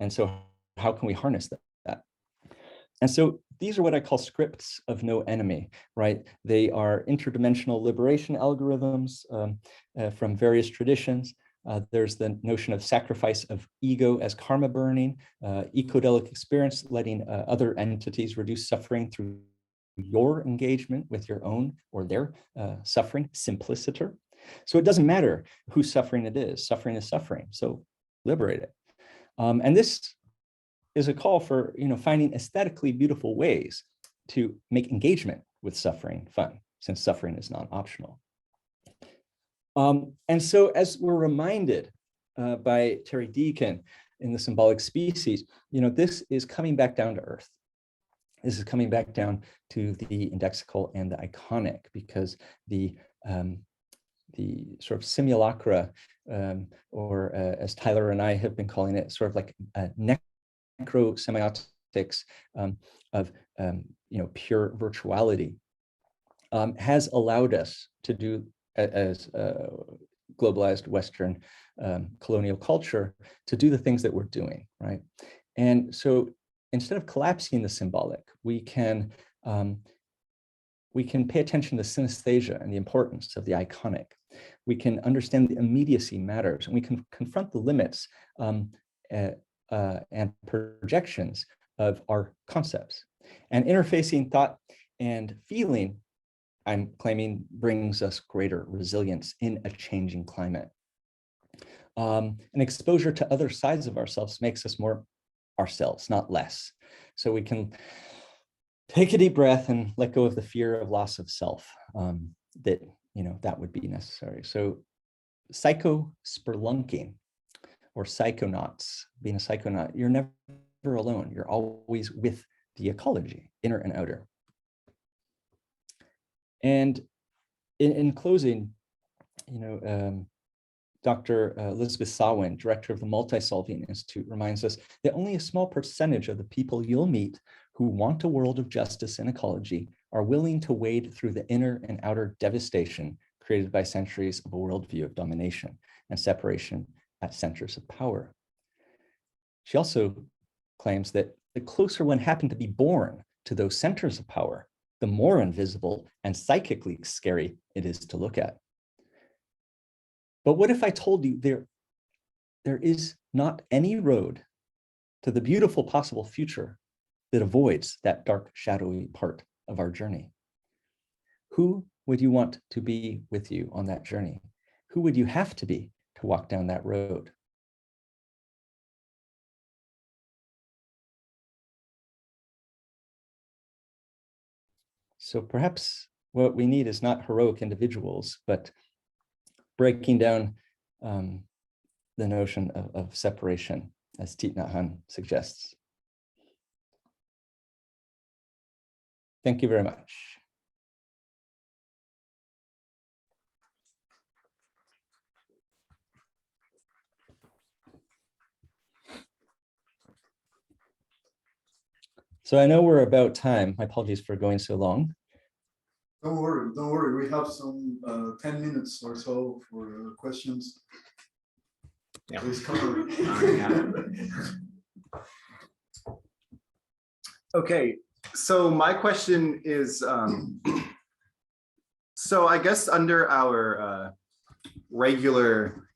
And so how can we harness that? And so these are what I call scripts of no enemy, right? They are interdimensional liberation algorithms from various traditions. There's the notion of sacrifice of ego as karma burning, ecodelic experience, letting other entities reduce suffering through your engagement with your own or their suffering, simpliciter. So it doesn't matter whose suffering it is. Suffering is suffering, so liberate it. And this is a call for finding aesthetically beautiful ways to make engagement with suffering fun, since suffering is non-optional. And so as we're reminded by Terry Deacon in The Symbolic Species, this is coming back down to earth. This is coming back down to the indexical and the iconic, because the sort of simulacra, or as Tyler and I have been calling it, sort of like a necrosemiotics of pure virtuality, has allowed us to do, as globalized Western colonial culture, to do the things that we're doing, right? And so instead of collapsing the symbolic, we can pay attention to synesthesia and the importance of the iconic. We can understand the immediacy matters, and we can confront the limits and projections of our concepts. And interfacing thought and feeling, I'm claiming, brings us greater resilience in a changing climate. And exposure to other sides of ourselves makes us more ourselves, not less. So we can take a deep breath and let go of the fear of loss of self, that would be necessary. So psycho-spelunking, or psychonauts, being a psychonaut, you're never alone. You're always with the ecology, inner and outer. And in closing, Dr. Elizabeth Sawin, director of the Multi-Solving Institute, reminds us that only a small percentage of the people you'll meet who want a world of justice and ecology are willing to wade through the inner and outer devastation created by centuries of a worldview of domination and separation at centers of power. She also claims that the closer one happened to be born to those centers of power, the more invisible and psychically scary it is to look at. But what if I told you there is not any road to the beautiful possible future that avoids that dark, shadowy part of our journey? Who would you want to be with you on that journey? Who would you have to be to walk down that road? So perhaps what we need is not heroic individuals, but breaking down the notion of separation, as Thich Nhat Hanh suggests. Thank you very much. So I know we're about time. My apologies for going so long. don't worry. We have some 10 minutes or so for questions. Yeah. Please come. Okay, so my question is, so I guess under our regular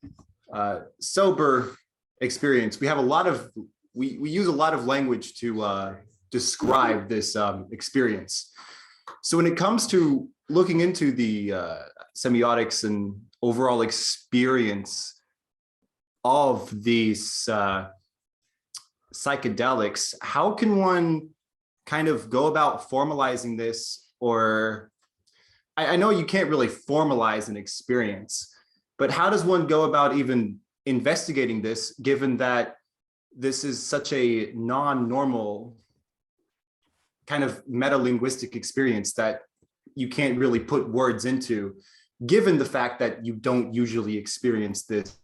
sober experience, we have a lot of, we use a lot of language to describe this experience. So when it comes to looking into the semiotics and overall experience of these psychedelics, how can one kind of go about formalizing this? Or I know you can't really formalize an experience, but how does one go about even investigating this, given that this is such a non-normal kind of meta-linguistic experience that you can't really put words into, given the fact that you don't usually experience this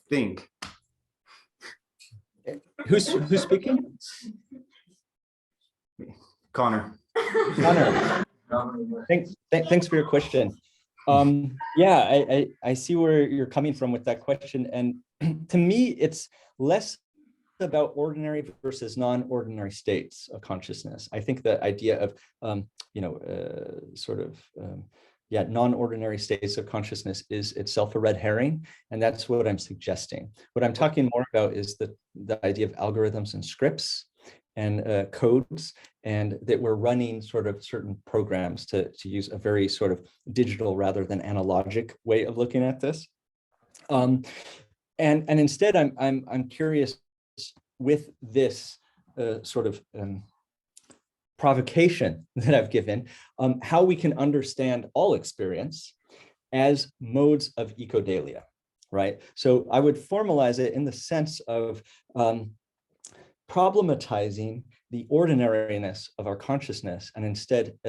thing? Who's speaking? Connor. Connor. Thanks for your question. Yeah, I see where you're coming from with that question. And to me, it's less about ordinary versus non-ordinary states of consciousness. I think the idea of, non-ordinary states of consciousness is itself a red herring. And that's what I'm suggesting. What I'm talking more about is the idea of algorithms and scripts and codes, and that we're running sort of certain programs to use a very sort of digital rather than analogic way of looking at this. And instead, I'm curious with this provocation that I've given, how we can understand all experience as modes of ecodelia, right? So I would formalize it in the sense of problematizing the ordinariness of our consciousness, and instead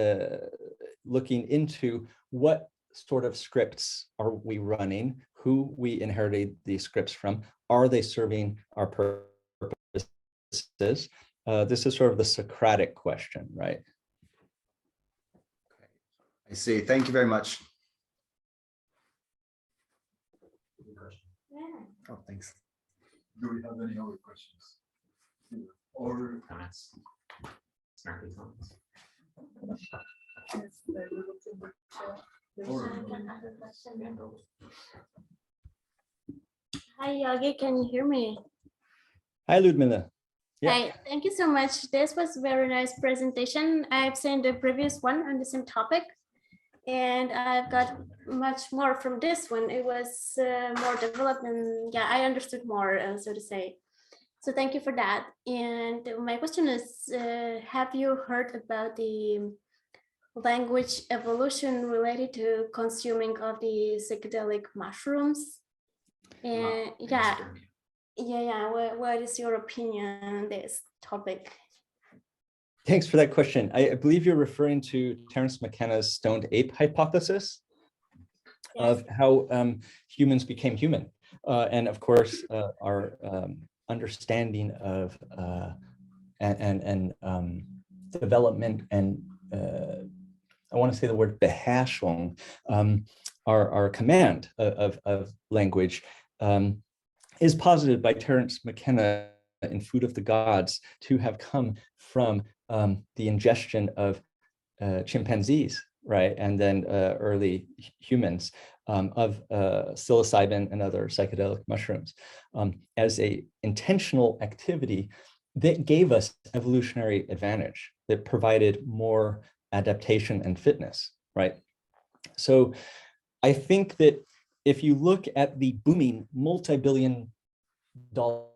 looking into what sort of scripts are we running, who we inherited these scripts from, are they serving our purposes? This is sort of the Socratic question, right? I see. Thank you very much. Oh, thanks. Do we have any other questions? Or Comments? Snarky comments? Hi, Yogi, can you hear me? Hi, Ludmila. Yeah. Hi, thank you so much. This was a very nice presentation. I've seen the previous one on the same topic, and I've got much more from this one. It was more developed, and yeah, I understood more, so to say. So thank you for that. And my question is, have you heard about the language evolution related to consuming of the psychedelic mushrooms? And what is your opinion on this topic? Thanks for that question. I believe you're referring to Terence McKenna's stoned ape hypothesis of how humans became human. And of course, our understanding of development and I want to say the word Beherrschung, our command of language, is posited by Terence McKenna in Food of the Gods to have come from the ingestion of chimpanzees, right? And then early humans of psilocybin and other psychedelic mushrooms as a intentional activity that gave us evolutionary advantage, that provided more adaptation and fitness, right? So I think that if you look at the booming multi-billion-dollar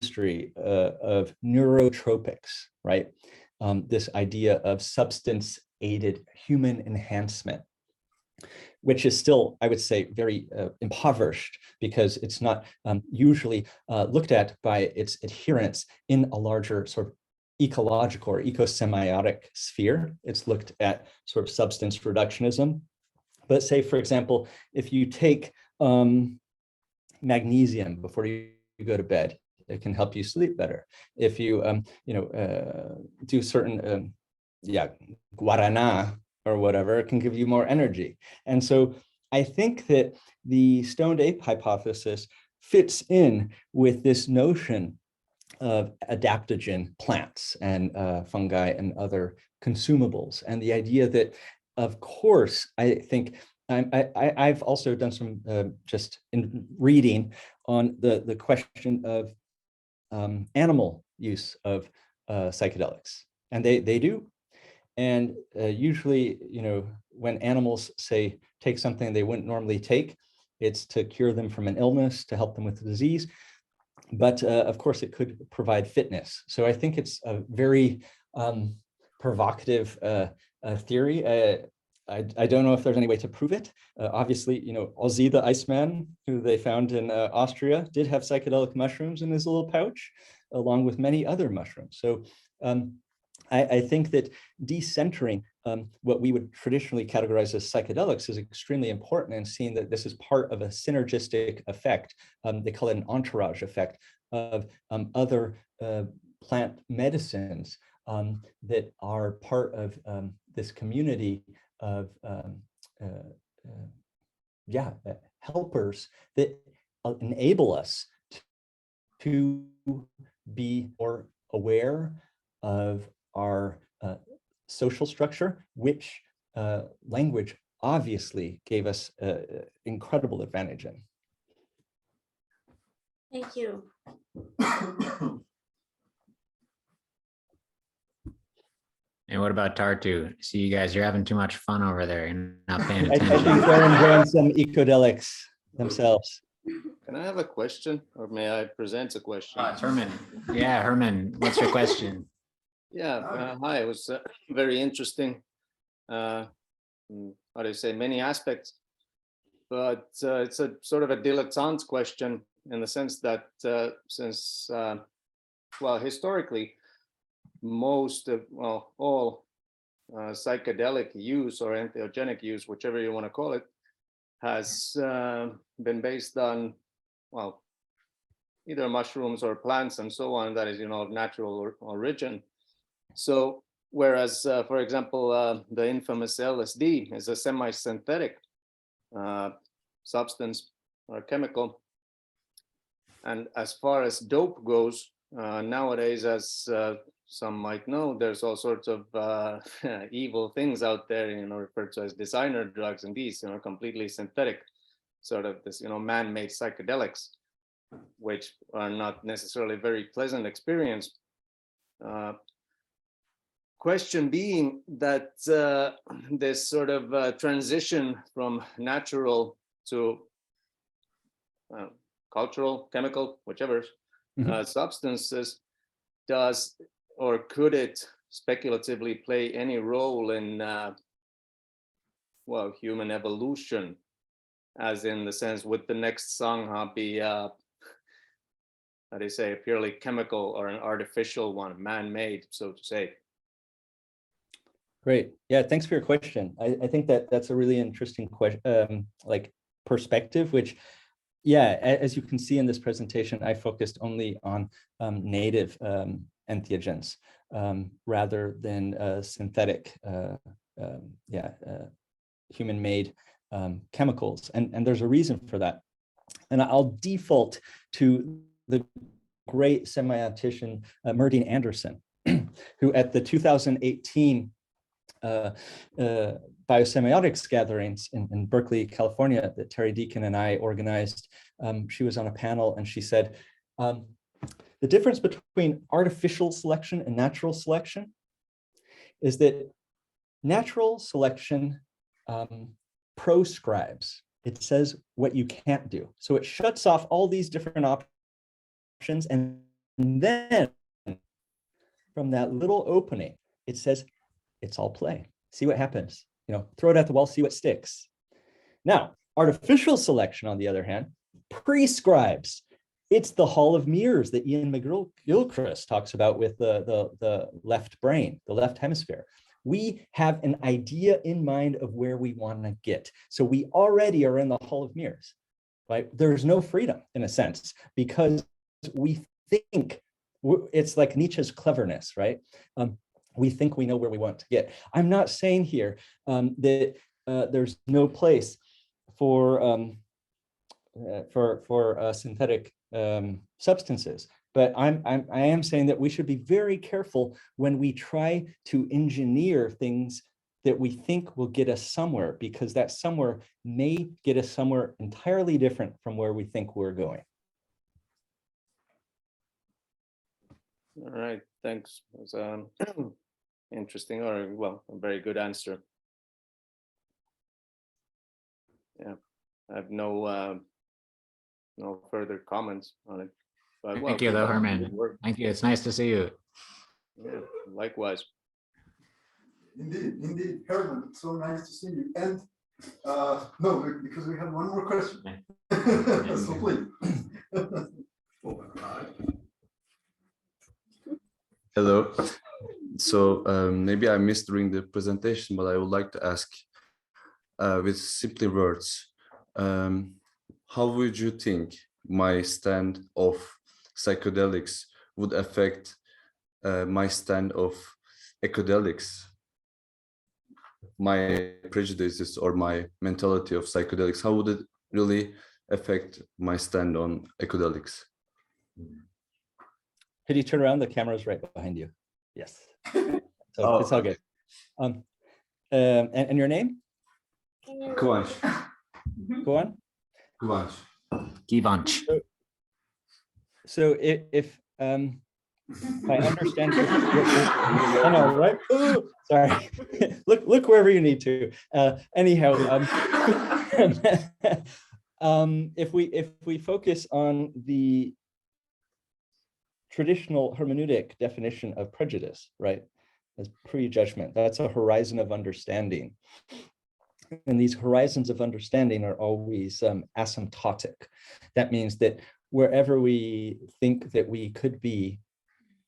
industry of neurotropics, right? This idea of substance-aided human enhancement, which is still, I would say, very impoverished because it's not usually looked at by its adherents in a larger sort of ecological or ecosemiotic sphere. It's looked at sort of substance reductionism. But say, for example, if you take magnesium before you go to bed, it can help you sleep better. If you, do certain guarana or whatever, it can give you more energy. And so I think that the stoned ape hypothesis fits in with this notion of adaptogen plants and fungi and other consumables, and the idea that, of course, I think I've also done some just in reading on the question of animal use of psychedelics, and they do. And usually, when animals say take something they wouldn't normally take, it's to cure them from an illness, to help them with the disease. But of course, it could provide fitness. So I think it's a very provocative theory. I don't know if there's any way to prove it. Obviously, Ozzy the Iceman, who they found in Austria, did have psychedelic mushrooms in his little pouch, along with many other mushrooms. So I think that decentering what we would traditionally categorize as psychedelics is extremely important, and seeing that this is part of a synergistic effect. They call it an entourage effect of other plant medicines that are part of this community of helpers that enable us to be more aware of our social structure, which language obviously gave us incredible advantage in. Thank you. And what about Tartu? See, you guys, you're having too much fun over there. You're not paying I think attention. they're enjoying some ecodelics themselves. Can I have a question, or may I present a question? It's Herman. Yeah, Herman, what's your question? Yeah, hi, it was very interesting. How do you say, many aspects, but it's a sort of a dilettante question in the sense that since, well, historically, most of, well, all psychedelic use or entheogenic use, whichever you want to call it, has been based on, well, either mushrooms or plants and so on, that is, of natural origin. So whereas, for example, the infamous LSD is a semi-synthetic substance or chemical. And as far as dope goes, nowadays, as some might know, there's all sorts of evil things out there, referred to as designer drugs, and these, completely synthetic, sort of this, man-made psychedelics, which are not necessarily very pleasant experience. Question being that this sort of transition from natural to cultural, chemical, whichever substances does, or could it speculatively play any role in, well, human evolution, as in the sense, would the next Sangha be, how do you say, a purely chemical or an artificial one, man-made, so to say? Great. Yeah, thanks for your question. I think that's a really interesting question, like perspective, which, yeah, as you can see in this presentation, I focused only on native entheogens rather than synthetic, human-made chemicals. And there's a reason for that. And I'll default to the great semiotician Merdine Anderson, who at the 2018 Biosemiotics gatherings in Berkeley, California, that Terry Deacon and I organized. She was on a panel and she said, the difference between artificial selection and natural selection is that natural selection proscribes. It says what you can't do. So it shuts off all these different options, and then from that little opening, it says, it's all play. See what happens. Throw it at the wall, see what sticks. Now, artificial selection, on the other hand, prescribes. It's the Hall of Mirrors that Ian McGilchrist talks about with the left brain, the left hemisphere. We have an idea in mind of where we want to get. So we already are in the Hall of Mirrors, right? There's no freedom in a sense, because we think it's like Nietzsche's cleverness, right? we think we know where we want to get. I'm not saying here that there's no place for synthetic substances, but I am saying that we should be very careful when we try to engineer things that we think will get us somewhere, because that somewhere may get us somewhere entirely different from where we think we're going. All right, thanks. It was interesting, or well, a very good answer. Yeah, I have no further comments on it. But, Thank you, though, Herman. Thank you. It's nice to see you. Yeah, likewise. Indeed, Herman, it's so nice to see you. And no, because we have one more question. So please. Oh my God. Hello. So maybe I missed during the presentation, but I would like to ask with simply words, how would you think my stand of psychedelics would affect my stand of ecodelics, my prejudices or my mentality of psychedelics? How would it really affect my stand on ecodelics? Could you turn around? The camera's right behind you. Yes. So it's all good. And your name? Kıvanç. Go on. Kıvanç. Givanch. So if I understand, I know, right? Ooh, sorry. look wherever you need to. Anyhow, if we focus on the traditional hermeneutic definition of prejudice, right, as prejudgment, that's a horizon of understanding. And these horizons of understanding are always asymptotic. That means that wherever we think that we could be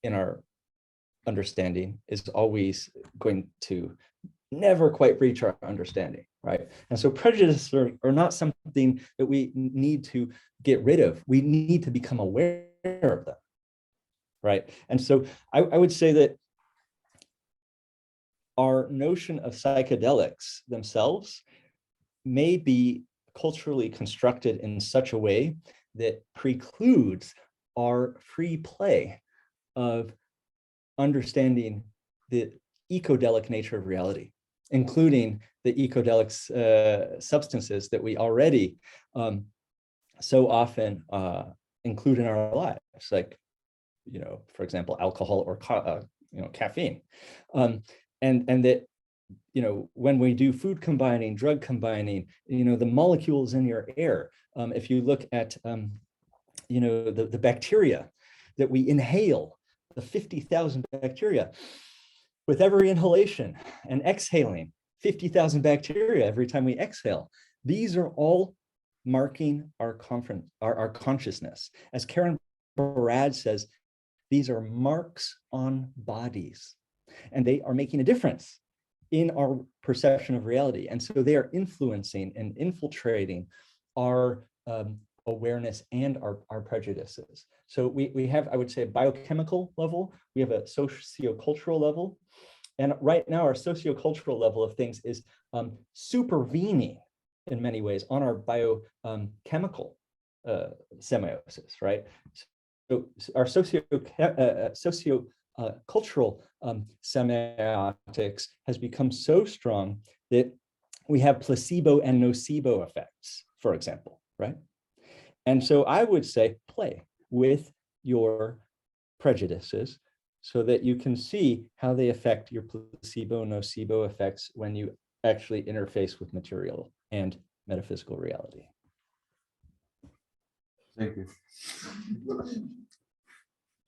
in our understanding is always going to never quite reach our understanding, right? And so prejudices are not something that we need to get rid of. We need to become aware of them, right? And so I would say that our notion of psychedelics themselves may be culturally constructed in such a way that precludes our free play of understanding the ecodelic nature of reality, including the ecodelics substances that we already so often include in our lives, like, for example, alcohol or caffeine, and that, when we do food combining, drug combining, the molecules in your air, if you look at, the bacteria that we inhale, the 50,000 bacteria, with every inhalation and exhaling, 50,000 bacteria every time we exhale. These are all marking our consciousness. As Karen Barad says, these are marks on bodies, and they are making a difference in our perception of reality. And so they are influencing and infiltrating our awareness and our prejudices. So we have, I would say, a biochemical level, we have a sociocultural level, and right now our sociocultural level of things is supervening in many ways on our biochemical semiosis, right? So our cultural semiotics has become so strong that we have placebo and nocebo effects, for example, right? And so I would say play with your prejudices so that you can see how they affect your placebo nocebo effects when you actually interface with material and metaphysical reality. Thank you.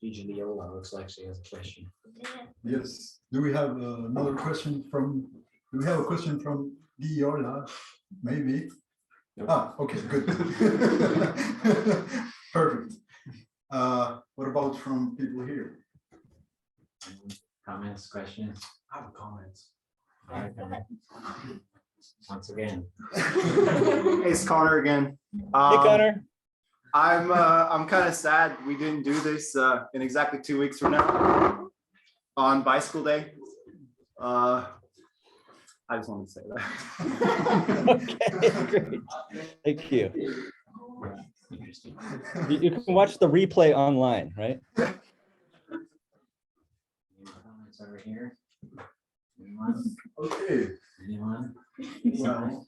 Viola looks like she has a question. Yes. Do we have another question from? Do we have a question from Viola? Maybe. Nope. Ah, okay, good. Perfect. What about from people here? Comments, questions? I have comments. All right, once again. Hey, it's Connor again. Hey, Connor. I'm kind of sad we didn't do this in exactly 2 weeks from now on Bicycle Day. I just wanted to say that. Okay, great. Thank you. You can watch the replay online, right? Comments over here. Anyone? Okay, Anyone? well,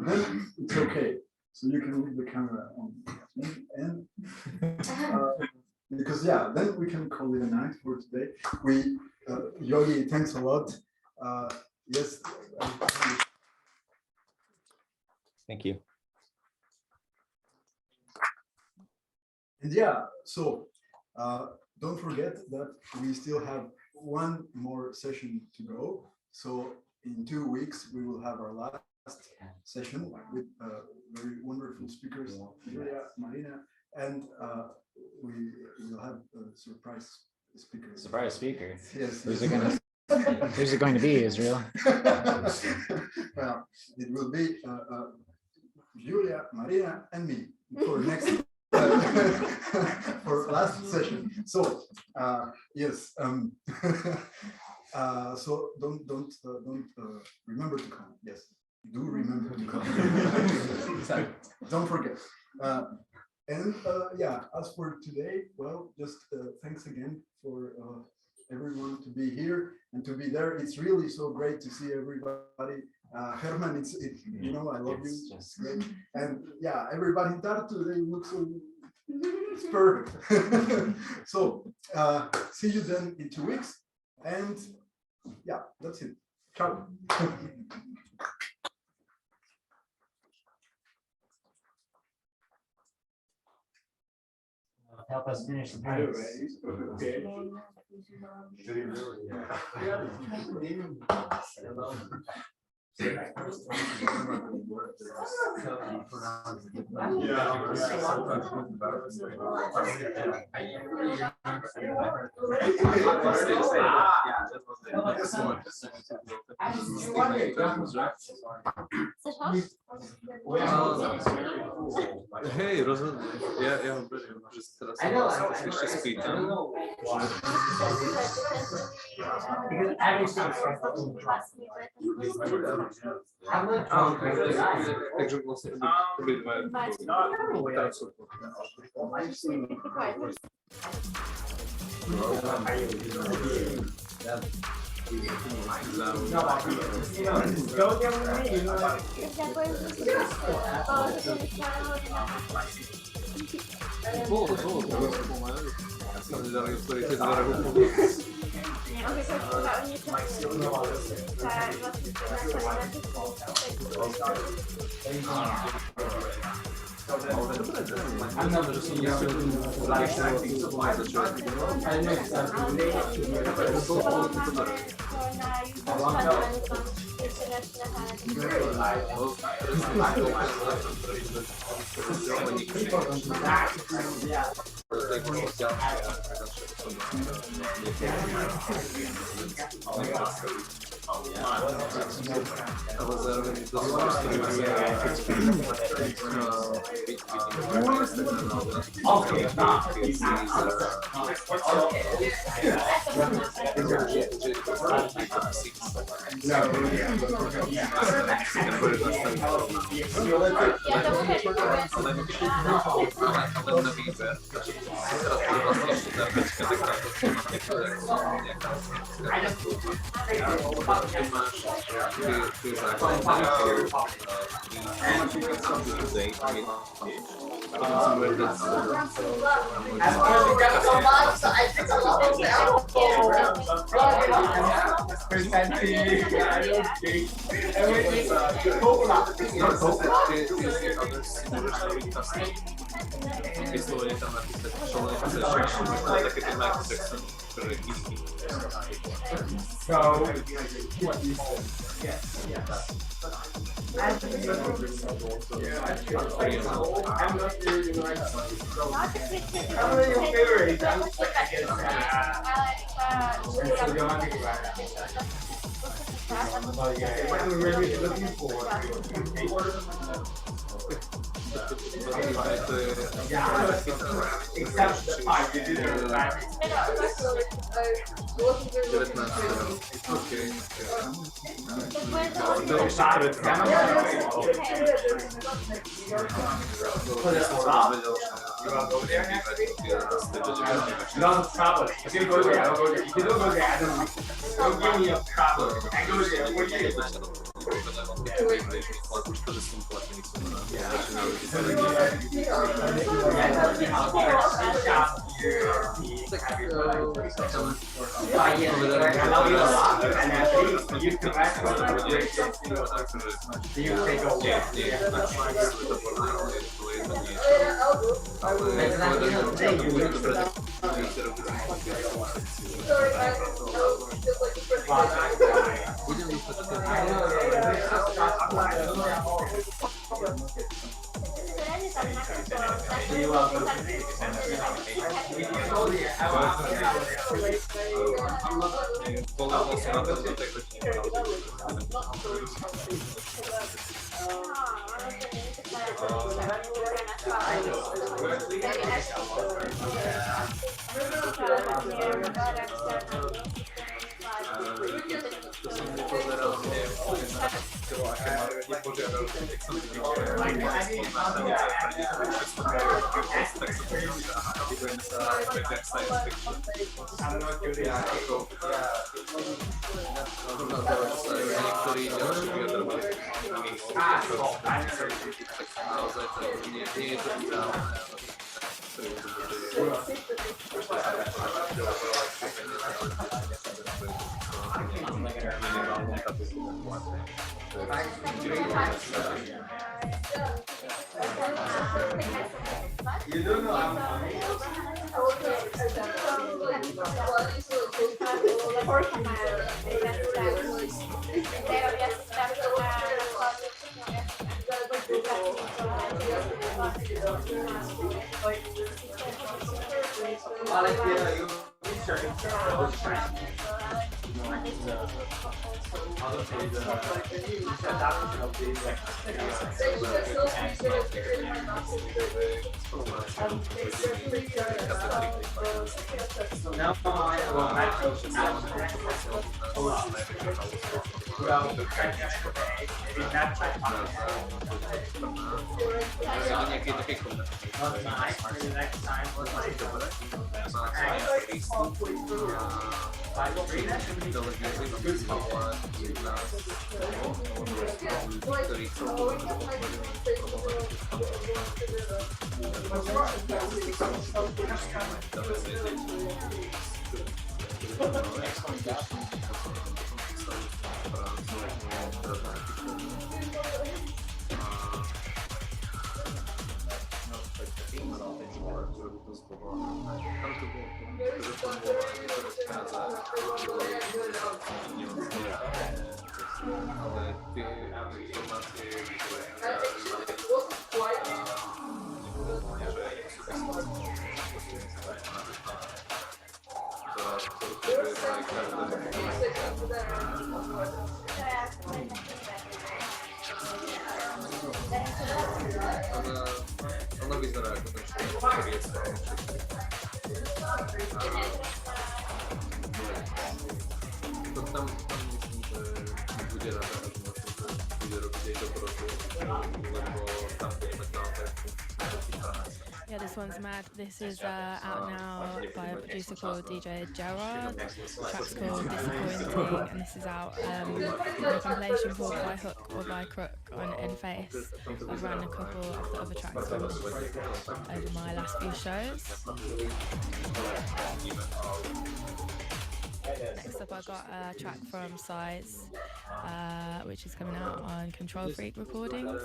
then it's okay. So you can leave the camera on. And because yeah, then we can call it a night for today. We, Yogi, thanks a lot. Yes. Thank you. And yeah, so don't forget that we still have one more session to go. So in 2 weeks, we will have our last session with very wonderful speakers, Julia, Marina, and we will have a surprise speaker. Surprise speaker. Yes. Who's it going to be, Israel? Well, it will be Julia, Marina, and me for next for last session. So yes, so don't remember to come. Yes, do remember to come. Don't forget. And yeah, as for today, well, just thanks again for everyone to be here and to be there. It's really so great to see everybody. Herman, it's you know, I love you. It's great. And yeah, everybody in Tartu, they look so it's perfect. So see you then in 2 weeks. And yeah, that's it. Ciao. Help us finish the points. Hej, já ho beru, že teda se vás ještě spýtám. Takže vlastně obě dvě jsou. Yeah, this one's mad. This is out now by a producer called DJ Gerard. The track's called Disappointing, and this is out on a compilation called By Hook or By Crook on N-Face. I've run a couple of the other tracks on over my last few shows. Next up, I got a track from Size, which is coming out on Control Freak Recordings.